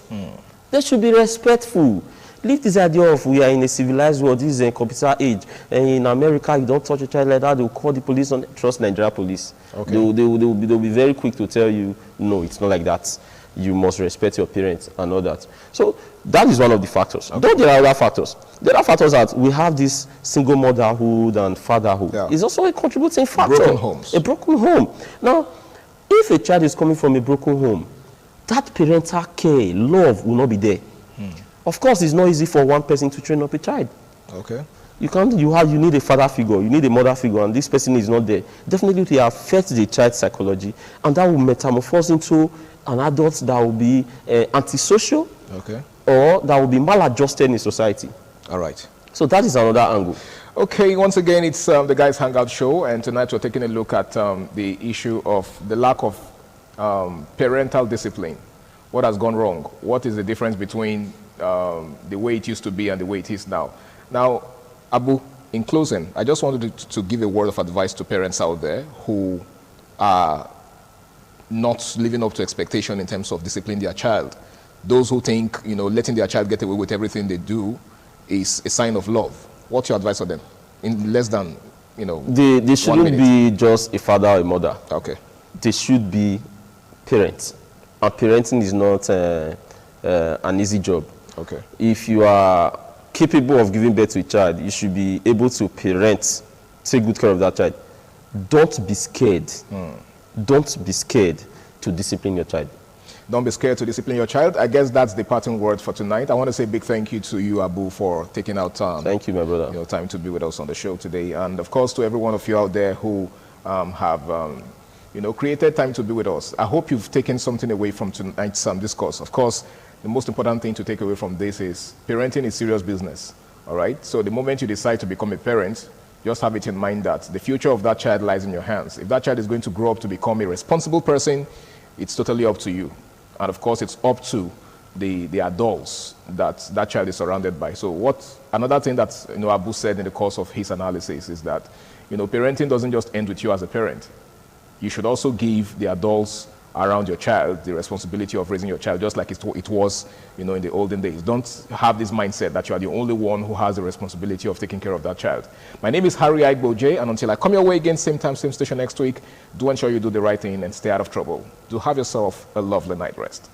They should be respectful. Leave this idea of we are in a civilized world, this is a computer age. And in America, you don't touch a child like that, they'll call the police on trust Nigeria police. Okay. They'll be very quick to tell you, no, it's not like that. You must respect your parents and all that. So that is one of the factors. Okay. Though there are other factors. There are factors that we have this single motherhood and fatherhood. Yeah. It's also a contributing factor. Broken homes. A broken home. Now, if a child is coming from a broken home, that parental care, love will not be there. Of course, it's not easy for one person to train up a child. Okay. You need a father figure, you need a mother figure, and this person is not there. Definitely it will affect the child's psychology, and that will metamorphose into an adult that will be antisocial, okay, or that will be maladjusted in society. All right. So that is another angle. Okay, once again, it's the Guys Hangout Show, and tonight we're taking a look at the issue of the lack of parental discipline. What has gone wrong? What is the difference between the way it used to be and the way it is now? Now, Abu, in closing, I just wanted to give a word of advice to parents out there who are not living up to expectation in terms of disciplining their child. Those who think, letting their child get away with everything they do is a sign of love. What's your advice for them? In less than, They shouldn't be just a father or a mother. Okay. They should be parents. And parenting is not an easy job. Okay. If you are capable of giving birth to a child, you should be able to take good care of that child. Don't be scared. Don't be scared to discipline your child. Don't be scared to discipline your child. I guess that's the parting word for tonight. I want to say a big thank you to you, Abu, for taking out time. Thank you, my brother. Time to be with us on the show today. And of course, to every one of you out there who have created time to be with us. I hope you've taken something away from tonight's discourse. Of course, the most important thing to take away from this is parenting is serious business. All right? So the moment you decide to become a parent, just have it in mind that the future of that child lies in your hands. If that child is going to grow up to become a responsible person, it's totally up to you. And of course, it's up to the adults that child is surrounded by. So another thing that Abu said in the course of his analysis is that parenting doesn't just end with you as a parent. You should also give the adults around your child the responsibility of raising your child, just like it was in the olden days. Don't have this mindset that you are the only one who has the responsibility of taking care of that child. My name is Harry Igboje, and until I come your way again, same time, same station next week, do ensure you do the right thing and stay out of trouble. Do have yourself a lovely night rest.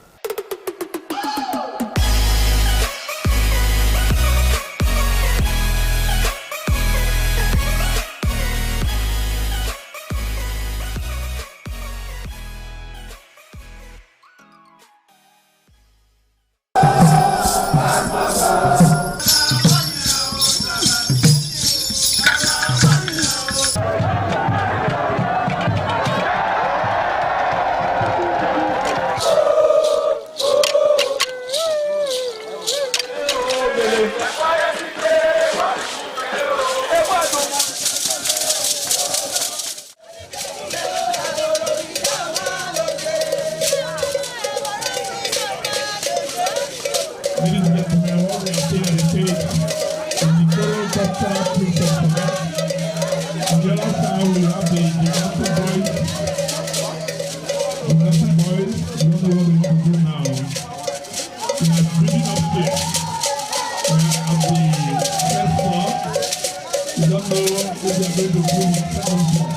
last time we have the gymnastic boys. Gymnastic boys, you don't know what we want to do now. We are bringing upstairs. We are at the first floor. We don't know what we are going to do in the second floor.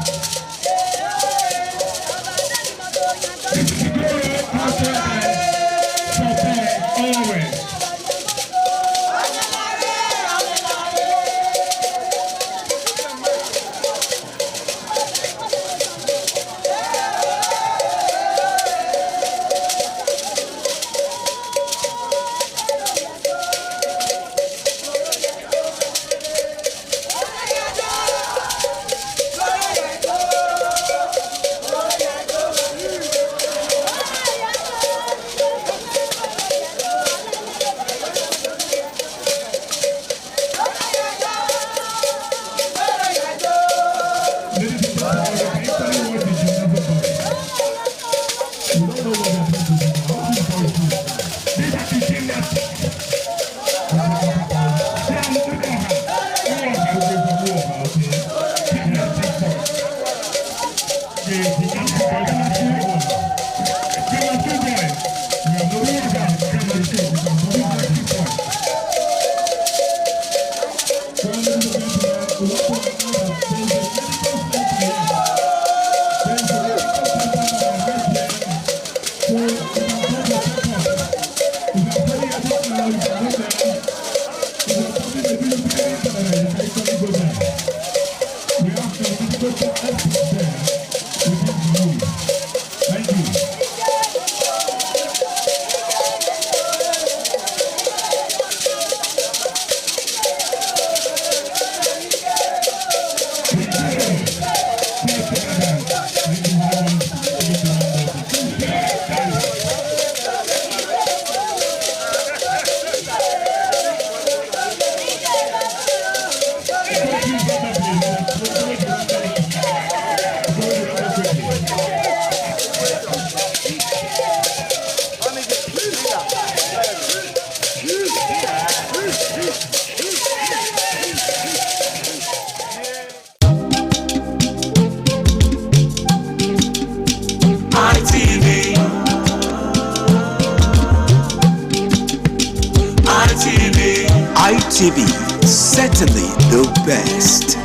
ITV, certainly the best.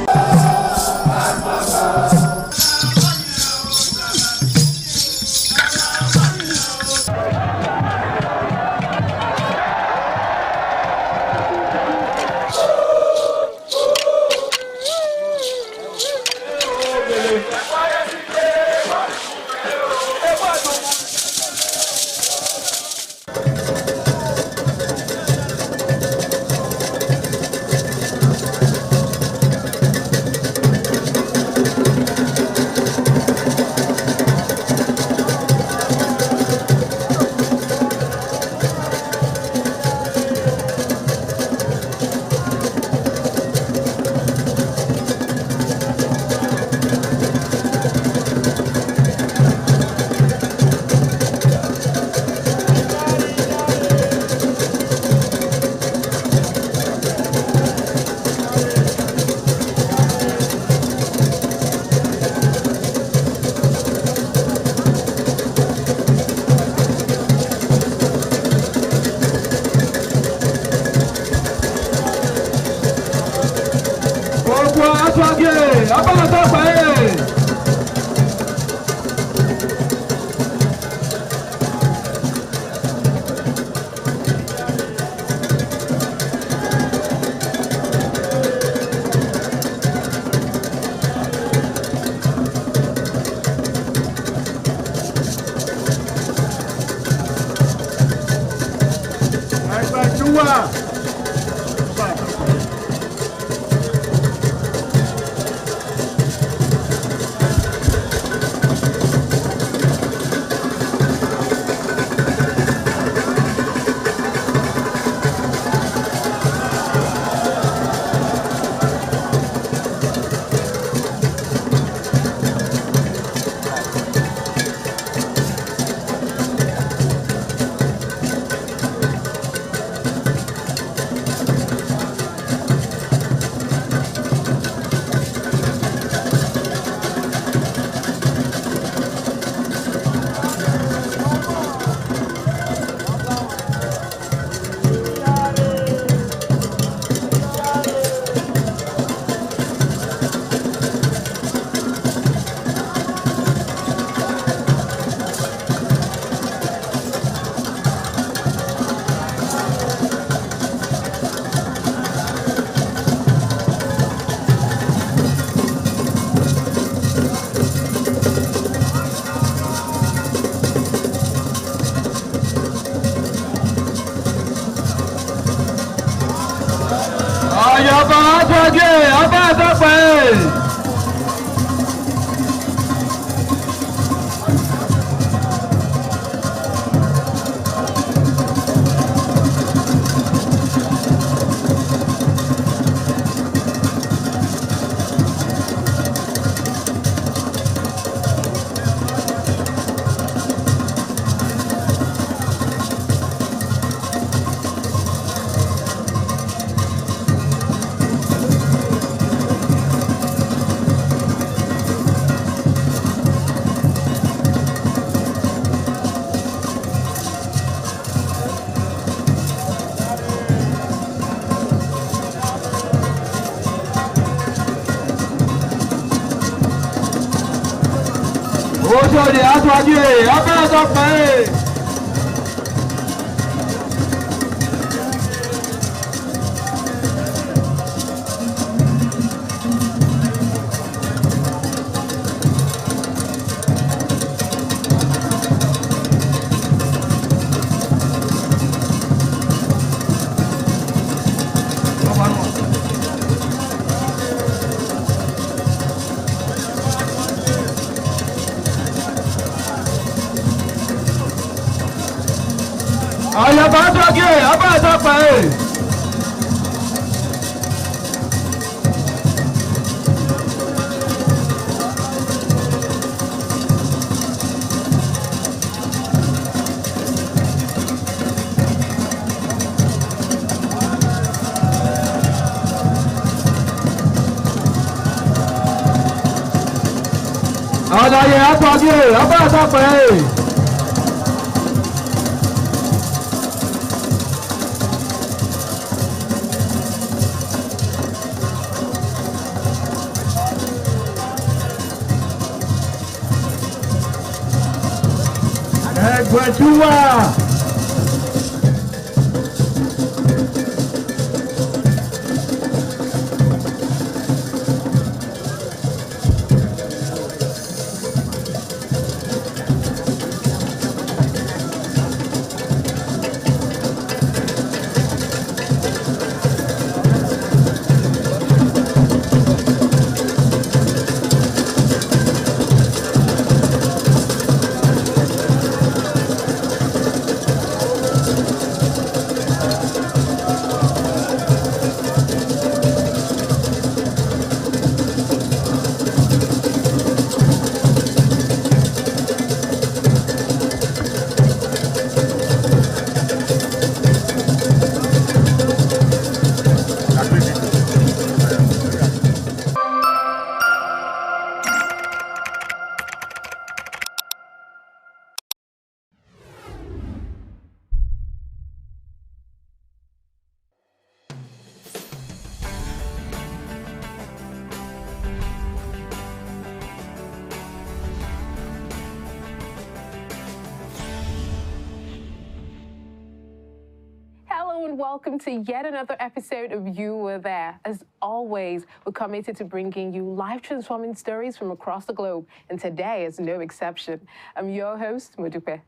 àtọ́jú ọba àtọ́pẹ́. Ojúde àtúwájú ọba àtọ́pẹ́. Ọ̀yọ̀bá tọ́jú ọba àtọ́pẹ́. Ọ̀dàyẹ àtọ́jú ọba àtọ́pẹ́. Ẹgbẹ̀júwà. Welcome to yet another episode of You Were There. As always, we're committed to bringing you life-transforming stories from across the globe, and today is no exception. I'm your host, Modupe.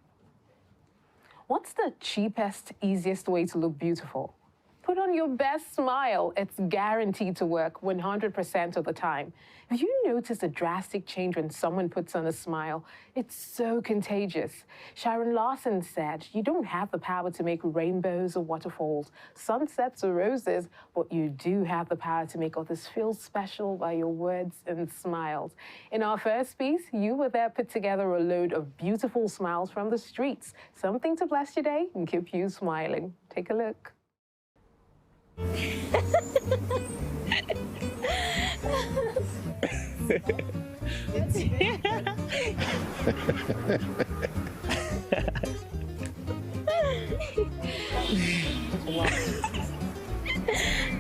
What's the cheapest, easiest way to look beautiful? Put on your best smile. It's guaranteed to work 100% of the time. Have you noticed a drastic change when someone puts on a smile? It's so contagious. Sharon Lawson said, "You don't have the power to make rainbows or waterfalls, sunsets or roses, but you do have the power to make others feel special by your words and smiles." In our first piece, You Were There put together a load of beautiful smiles from the streets. Something to bless your day and keep you smiling. Take a look.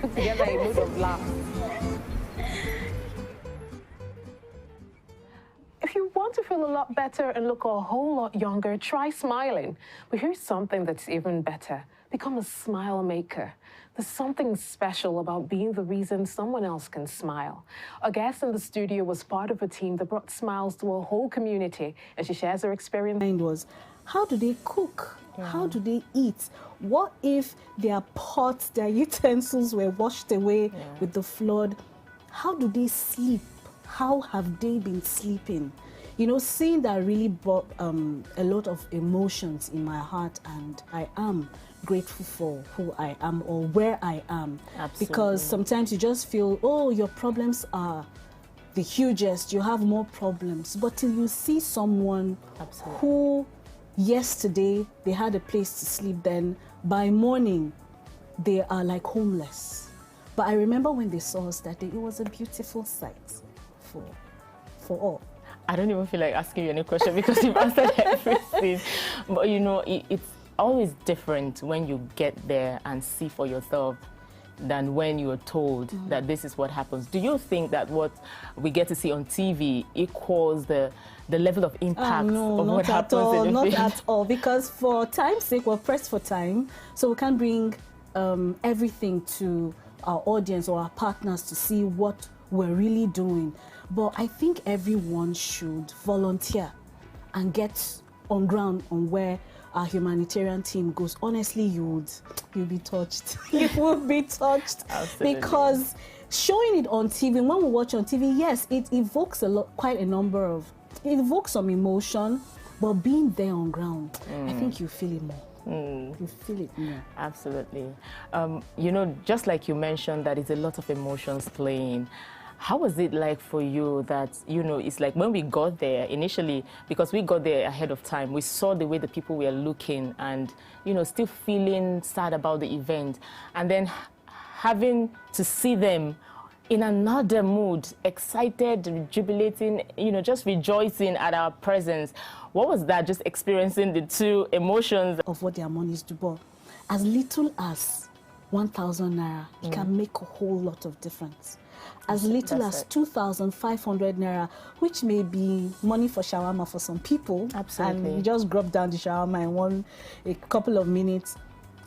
Put together a mood of love. If you want to feel a lot better and look a whole lot younger, try smiling. But here's something that's even better. Become a smile maker. There's something special about being the reason someone else can smile. Our guest in the studio was part of a team that brought smiles to a whole community, and she shares her experience. Was how do they cook How do they eat? What if their pots, their utensils were washed away with the flood? How do they sleep? How have they been sleeping? You know, seeing that really brought a lot of emotions in my heart, and I am grateful for who I am or where I am. Absolutely. Because sometimes you just feel, oh, your problems are the hugest, you have more problems. But till you see someone who yesterday they had a place to sleep, then by morning they are like homeless. But I remember when they saw us that day, it was a beautiful sight for all. I don't even feel like asking you any question because you've answered everything. But you know, it's always different when you get there and see for yourself than when you're told that this is what happens. Do you think that what we get to see on TV equals the level of impact of what happens in the field? Not at all, because for time's sake, we're pressed for time, so we can't bring everything to our audience or our partners to see what we're really doing. But I think everyone should volunteer and get on ground on where our humanitarian team goes. Honestly, you'll be touched. You will be touched. Absolutely. Because showing it on TV, when we watch on TV, yes, it evokes it evokes some emotion, but being there on ground, I think you feel it more. You feel it more. Absolutely. You know, just like you mentioned, that is a lot of emotions playing. How was it like for you that, you know, it's like when we got there initially, because we got there ahead of time, we saw the way the people were looking and, you know, still feeling sad about the event. And then having to see them in another mood, excited, jubilating, you know, just rejoicing at our presence. What was that, just experiencing the two emotions? Of what their monies do, but as little as 1,000 naira, it can make a whole lot of difference. As little as 2,500 naira, which may be money for shawarma for some people. Absolutely. And you just drop down the shawarma in a couple of minutes,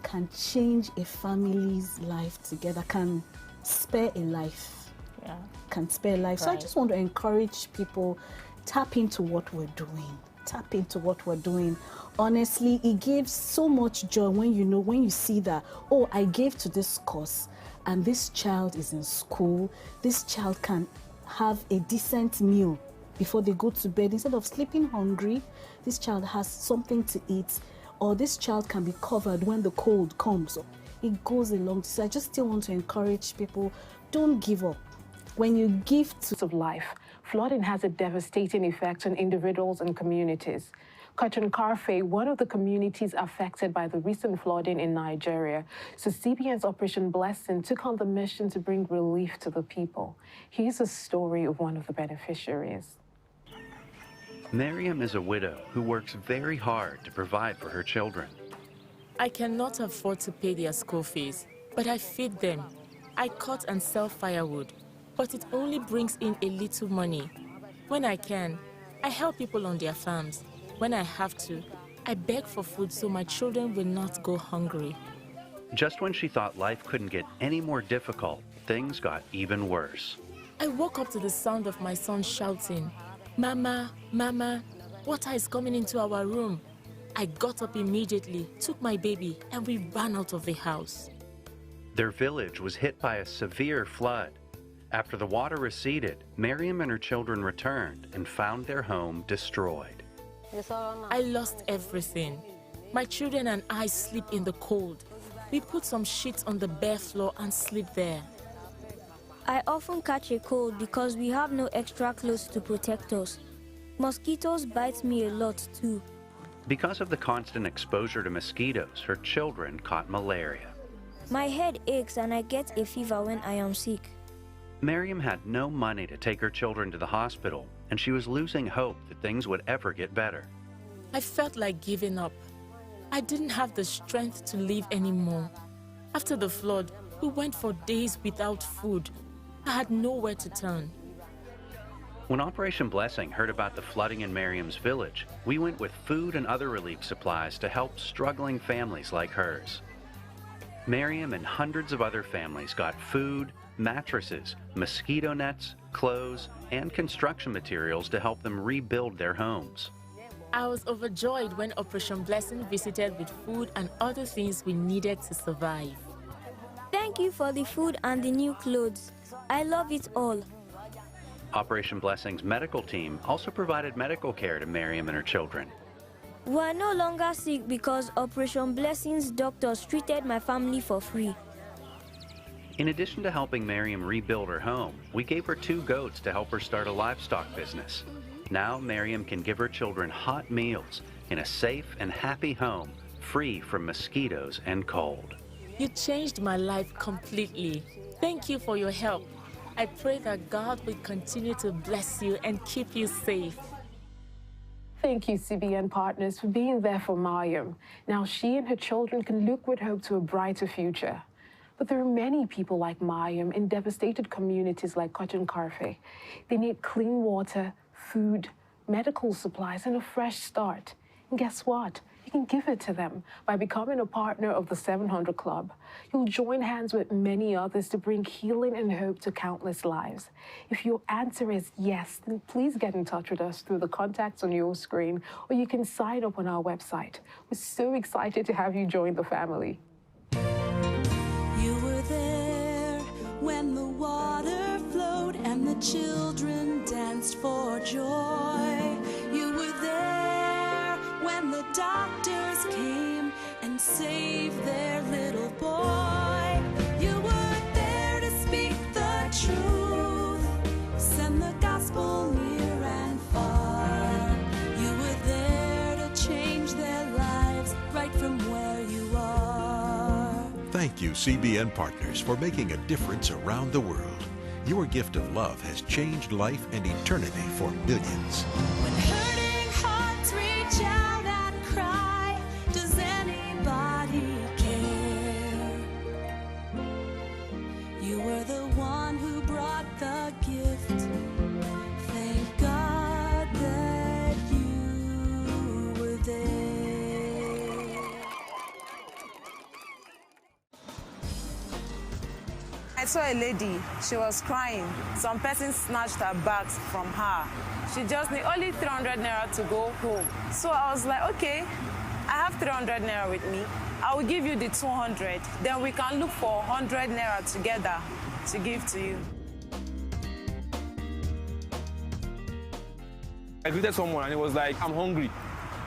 can change a family's life together, can spare a life. Yeah. Can spare a life. So I just want to encourage people, tap into what we're doing. Tap into what we're doing. Honestly, it gives so much joy when you know, when you see that, oh, I gave to this cause, and this child is in school, this child can have a decent meal before they go to bed. Instead of sleeping hungry, this child has something to eat, or this child can be covered when the cold comes. It goes along. So I just still want to encourage people, don't give up. When you give to life, flooding has a devastating effect on individuals and communities. Cotton Karfe, one of the communities affected by the recent flooding in Nigeria, so CBN's Operation Blessing took on the mission to bring relief to the people. Here's a story of one of the beneficiaries. Miriam is a widow who works very hard to provide for her children. I cannot afford to pay their school fees, but I feed them. I cut and sell firewood, but it only brings in a little money. When I can, I help people on their farms. When I have to, I beg for food so my children will not go hungry. Just when she thought life couldn't get any more difficult, things got even worse. I woke up to the sound of my son shouting, "Mama, Mama, water is coming into our room." I got up immediately, took my baby, and we ran out of the house. Their village was hit by a severe flood. After the water receded, Miriam and her children returned and found their home destroyed. I lost everything. My children and I sleep in the cold. We put some sheets on the bare floor and sleep there. I often catch a cold because we have no extra clothes to protect us. Mosquitoes bite me a lot too. Because of the constant exposure to mosquitoes, her children caught malaria. My head aches and I get a fever when I am sick. Miriam had no money to take her children to the hospital, and she was losing hope that things would ever get better. I felt like giving up. I didn't have the strength to live anymore. After the flood, we went for days without food. I had nowhere to turn. When Operation Blessing heard about the flooding in Miriam's village, we went with food and other relief supplies to help struggling families like hers. Miriam and hundreds of other families got food, mattresses, mosquito nets, clothes, and construction materials to help them rebuild their homes. I was overjoyed when Operation Blessing visited with food and other things we needed to survive. Thank you for the food and the new clothes. I love it all. Operation Blessing's medical team also provided medical care to Miriam and her children. We are no longer sick because Operation Blessing's doctors treated my family for free. In addition to helping Miriam rebuild her home, we gave her 2 goats to help her start a livestock business. Now Miriam can give her children hot meals in a safe and happy home, free from mosquitoes and cold. You changed my life completely. Thank you for your help. I pray that God will continue to bless you and keep you safe. Thank you, CBN partners, for being there for Mariam. Now she and her children can look with hope to a brighter future. But there are many people like Mariam in devastated communities like Cotton Carfe. They need clean water, food, medical supplies, and a fresh start. And guess what? You can give it to them by becoming a partner of the 700 Club. You'll join hands with many others to bring healing and hope to countless lives. If your answer is yes, then please get in touch with us through the contacts on your screen, or you can sign up on our website. We're so excited to have you join the family. You were there when the water flowed and the children danced for joy. You were there when the doctors came and saved their little boy. You were there to speak the truth, send the gospel near and far. You were there to change their lives right from where you are. Thank you, CBN partners, for making a difference around the world. Your gift of love has changed life and eternity for millions. When hurting hearts reach out and cry, does anybody care? You were the one who brought the gift. Thank God that you were there. I saw a lady, she was crying. Some person snatched her bags from her. She just need only 300 naira to go home. So I was like, okay, I have 300 naira with me. I will give you the 200. Then we can look for 100 naira together to give to you. I greeted someone and he was like, I'm hungry.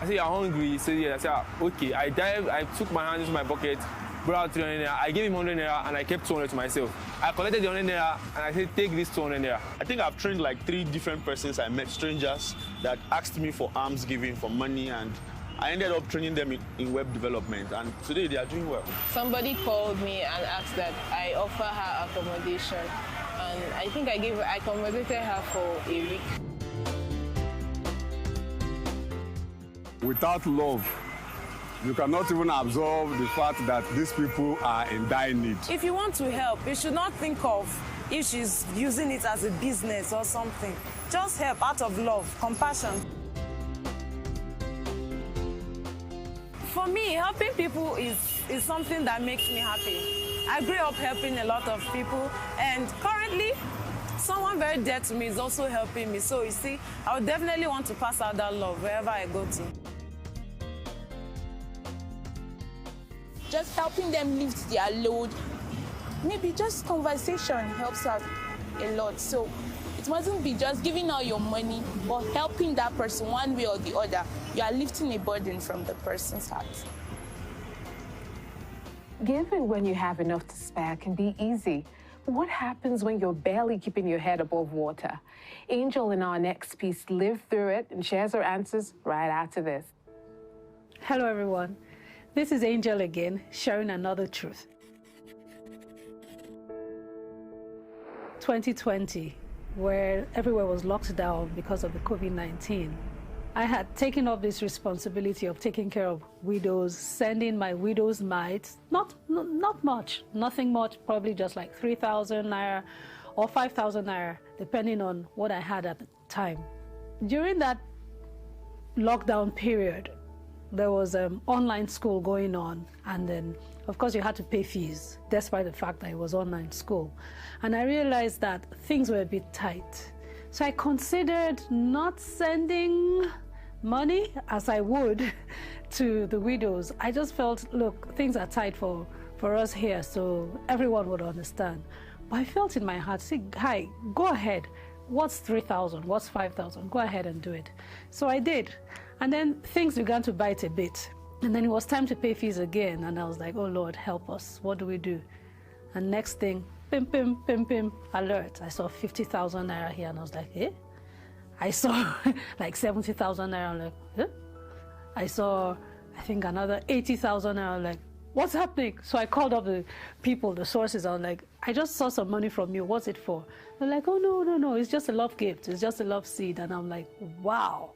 I said, you're hungry? He said, yeah. I said, okay. I dived, I took my hand into my pocket, brought out 300 naira. I gave him 100 naira and I kept 200 to myself. I collected the 100 naira and I said, take this 200 naira. I think I've trained like 3 different persons. I met strangers that asked me for alms giving, for money, and I ended up training them in web development, and today they are doing well. Somebody called me and asked that I offer her accommodation, and I think I accommodated her for a week. Without love, you cannot even absorb the fact that these people are in dire need. If you want to help, you should not think of if she's using it as a business or something. Just help out of love, compassion. For me, helping people is something that makes me happy. I grew up helping a lot of people, and currently, someone very dear to me is also helping me. So you see, I would definitely want to pass out that love wherever I go to. Just helping them lift their load. Maybe just conversation helps out a lot. So it mustn't be just giving out your money, but helping that person one way or the other. You are lifting a burden from the person's heart. Giving when you have enough to spare can be easy. But what happens when you're barely keeping your head above water? Angel in our next piece lived through it and shares her answers right after this. Hello, everyone. This is Angel again, sharing another truth. 2020, where everywhere was locked down because of the COVID-19, I had taken up this responsibility of taking care of widows, sending my widow's mite, not much, nothing much, probably just like 3,000 naira or 5,000 naira, depending on what I had at the time. During that lockdown period, there was online school going on, and then of course you had to pay fees despite the fact that it was online school. And I realized that things were a bit tight. So I considered not sending money as I would to the widows. I just felt, look, things are tight for us here, so everyone would understand. But I felt in my heart, say, hi, go ahead. What's 3,000? What's 5,000? Go ahead and do it. So I did. And then things began to bite a bit. And then it was time to pay fees again. And I was like, oh, Lord, help us. What do we do? And next thing, pim, pim, pim, pim, alert. I saw 50,000 naira here. And I was like, eh? I saw like 70,000 naira. I'm like, eh? I saw, I think, another 80,000 naira. I'm like, what's happening? So I called up the people, the sources. I was like, I just saw some money from you. What's it for? They're like, oh, no. It's just a love gift. It's just a love seed. And I'm like, wow.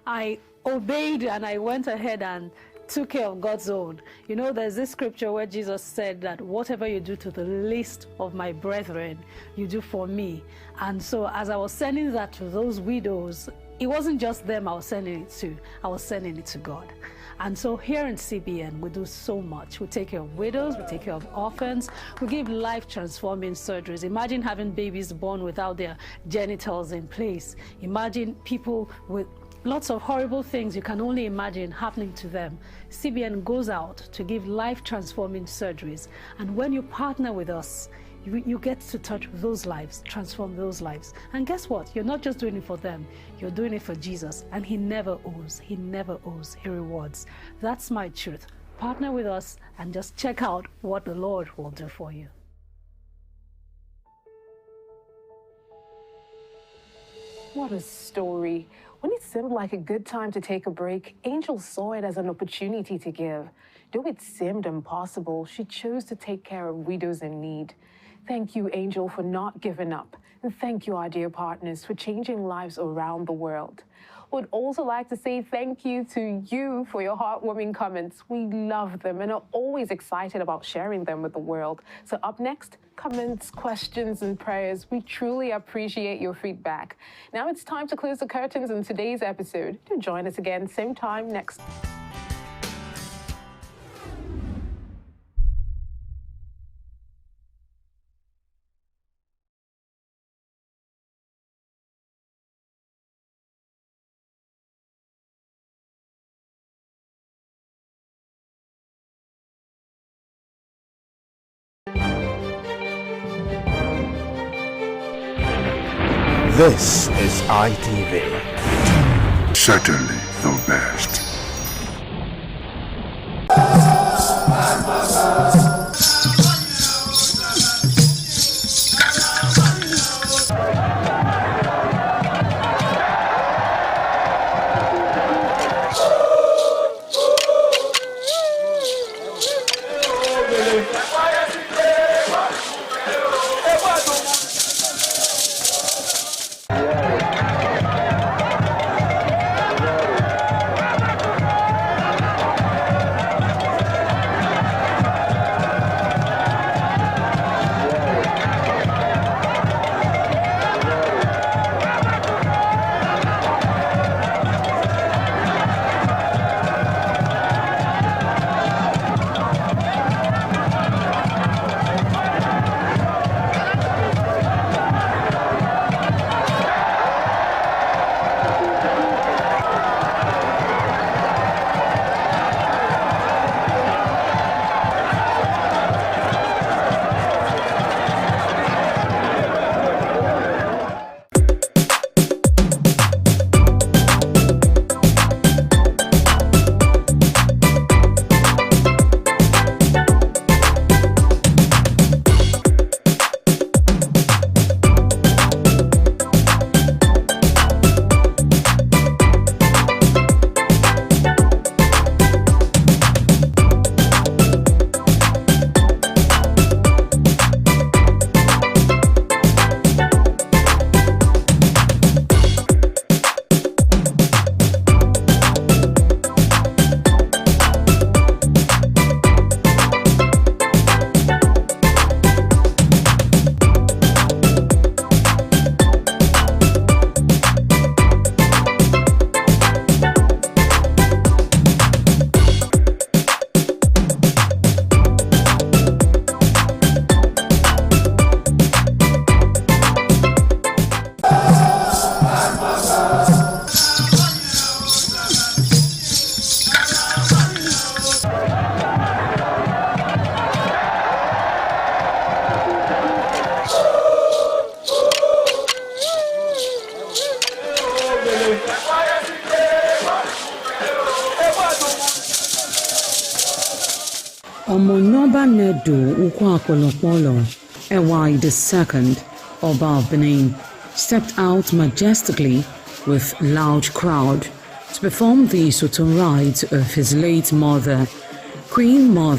I obeyed and I went ahead and took care of God's own. You know, there's this scripture where Jesus said that whatever you do to the least of my brethren, you do for me. And so as I was sending that to those widows, it wasn't just them I was sending it to. I was sending it to God. And so here in CBN, we do so much. We take care of widows, we take care of orphans, we give life-transforming surgeries. Imagine having babies born without their genitals in place. Imagine people with lots of horrible things you can only imagine happening to them. CBN goes out to give life-transforming surgeries. And when you partner with us, you get to touch those lives, transform those lives. And guess what? You're not just doing it for them, you're doing it for Jesus. And he never owes, he rewards. That's my truth. Partner with us and just check out what the Lord will do for you. What a story. When it seemed like a good time to take a break, Angel saw it as an opportunity to give. Though it seemed impossible, she chose to take care of widows in need. Thank you, Angel, for not giving up. And thank you, our dear partners, for changing lives around the world. Would also like to say thank you to you for your heartwarming comments. We love them and are always excited about sharing them with the world. So up next, comments, questions, and prayers. We truly appreciate your feedback. Now it's time to close the curtains on today's episode. Do join us again, same time next. This is ITV. Certainly the best. Omonoba Nedu Ukwakolopolo, Ewai II, Oba of Benin, stepped out majestically with loud crowd to perform the Sotun rites of his late mother, Queen Mother